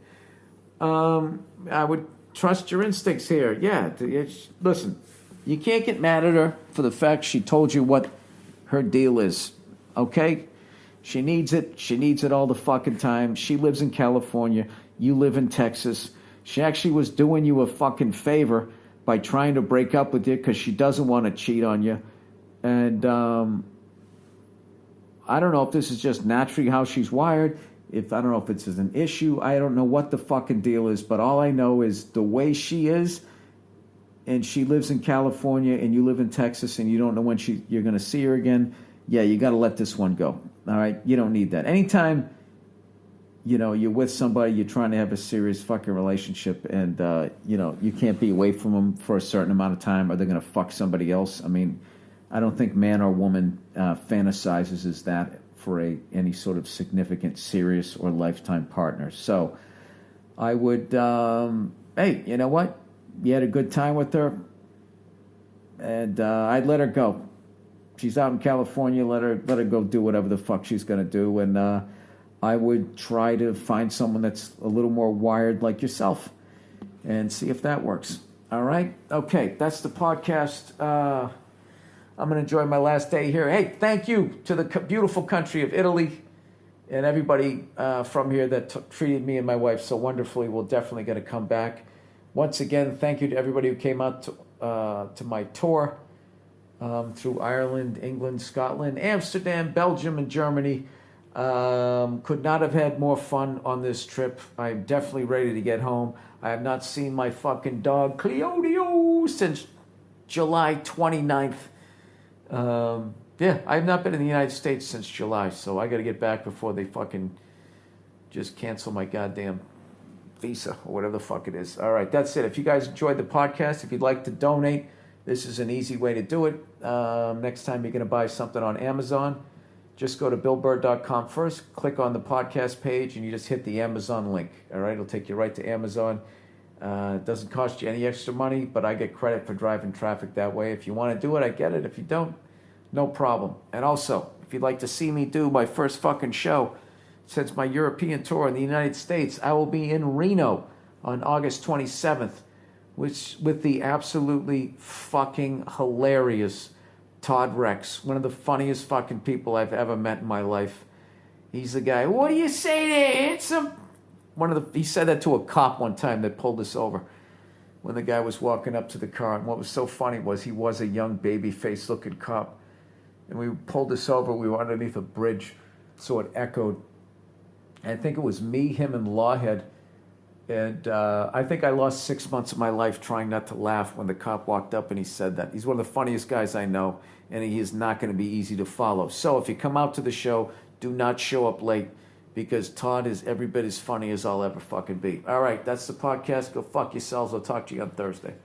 I would trust your instincts here. Yeah, listen, you can't get mad at her for the fact she told you what her deal is, okay? She needs it. She needs it all the fucking time. She lives in California. You live in Texas. She actually was doing you a fucking favor by trying to break up with you because she doesn't want to cheat on you. And I don't know if this is just naturally how she's wired. I don't know if it's an issue. I don't know what the fucking deal is. But all I know is the way she is, and she lives in California and you live in Texas and you don't know when you're going to see her again. Yeah, you got to let this one go. All right? You don't need that. Anytime, you're with somebody, you're trying to have a serious fucking relationship and, you can't be away from them for a certain amount of time or they're going to fuck somebody else. I mean, I don't think man or woman fantasizes as that for any sort of significant, serious, or lifetime partner. So I would, hey, you know what? You had a good time with her, and I'd let her go. She's out in California. Let her go do whatever the fuck she's gonna do, and I would try to find someone that's a little more wired like yourself, and see if that works. All right, okay, that's the podcast. I'm gonna enjoy my last day here. Hey, thank you to the beautiful country of Italy and everybody from here that treated me and my wife so wonderfully. We're definitely gonna come back. Once again, thank you to everybody who came out to my tour through Ireland, England, Scotland, Amsterdam, Belgium, and Germany. Could not have had more fun on this trip. I'm definitely ready to get home. I have not seen my fucking dog, Cleodio, since July 29th. Yeah, I have not been in the United States since July, so I got to get back before they fucking just cancel my goddamn visa or whatever the fuck it is. All right, that's it. If you guys enjoyed the podcast, if you'd like to donate, this is an easy way to do it. Next time you're going to buy something on Amazon, just go to BillBurr.com first, click on the podcast page, and you just hit the Amazon link. All right, it'll take you right to Amazon. It doesn't cost you any extra money, but I get credit for driving traffic that way. If you want to do it, I get it. If you don't, no problem. And also, if you'd like to see me do my first fucking show since my European tour in the United States, I will be in Reno on August 27th, with the absolutely fucking hilarious Todd Rex, one of the funniest fucking people I've ever met in my life. He's the guy, what do you say there, handsome? He said that to a cop one time that pulled us over when the guy was walking up to the car. And what was so funny was he was a young baby-faced looking cop. And we pulled us over. We were underneath a bridge, so it echoed. And I think it was me, him, and Lawhead. And I think I lost 6 months of my life trying not to laugh when the cop walked up and he said that. He's one of the funniest guys I know, and he is not going to be easy to follow. So if you come out to the show, do not show up late, because Todd is every bit as funny as I'll ever fucking be. All right, that's the podcast. Go fuck yourselves. I'll talk to you on Thursday.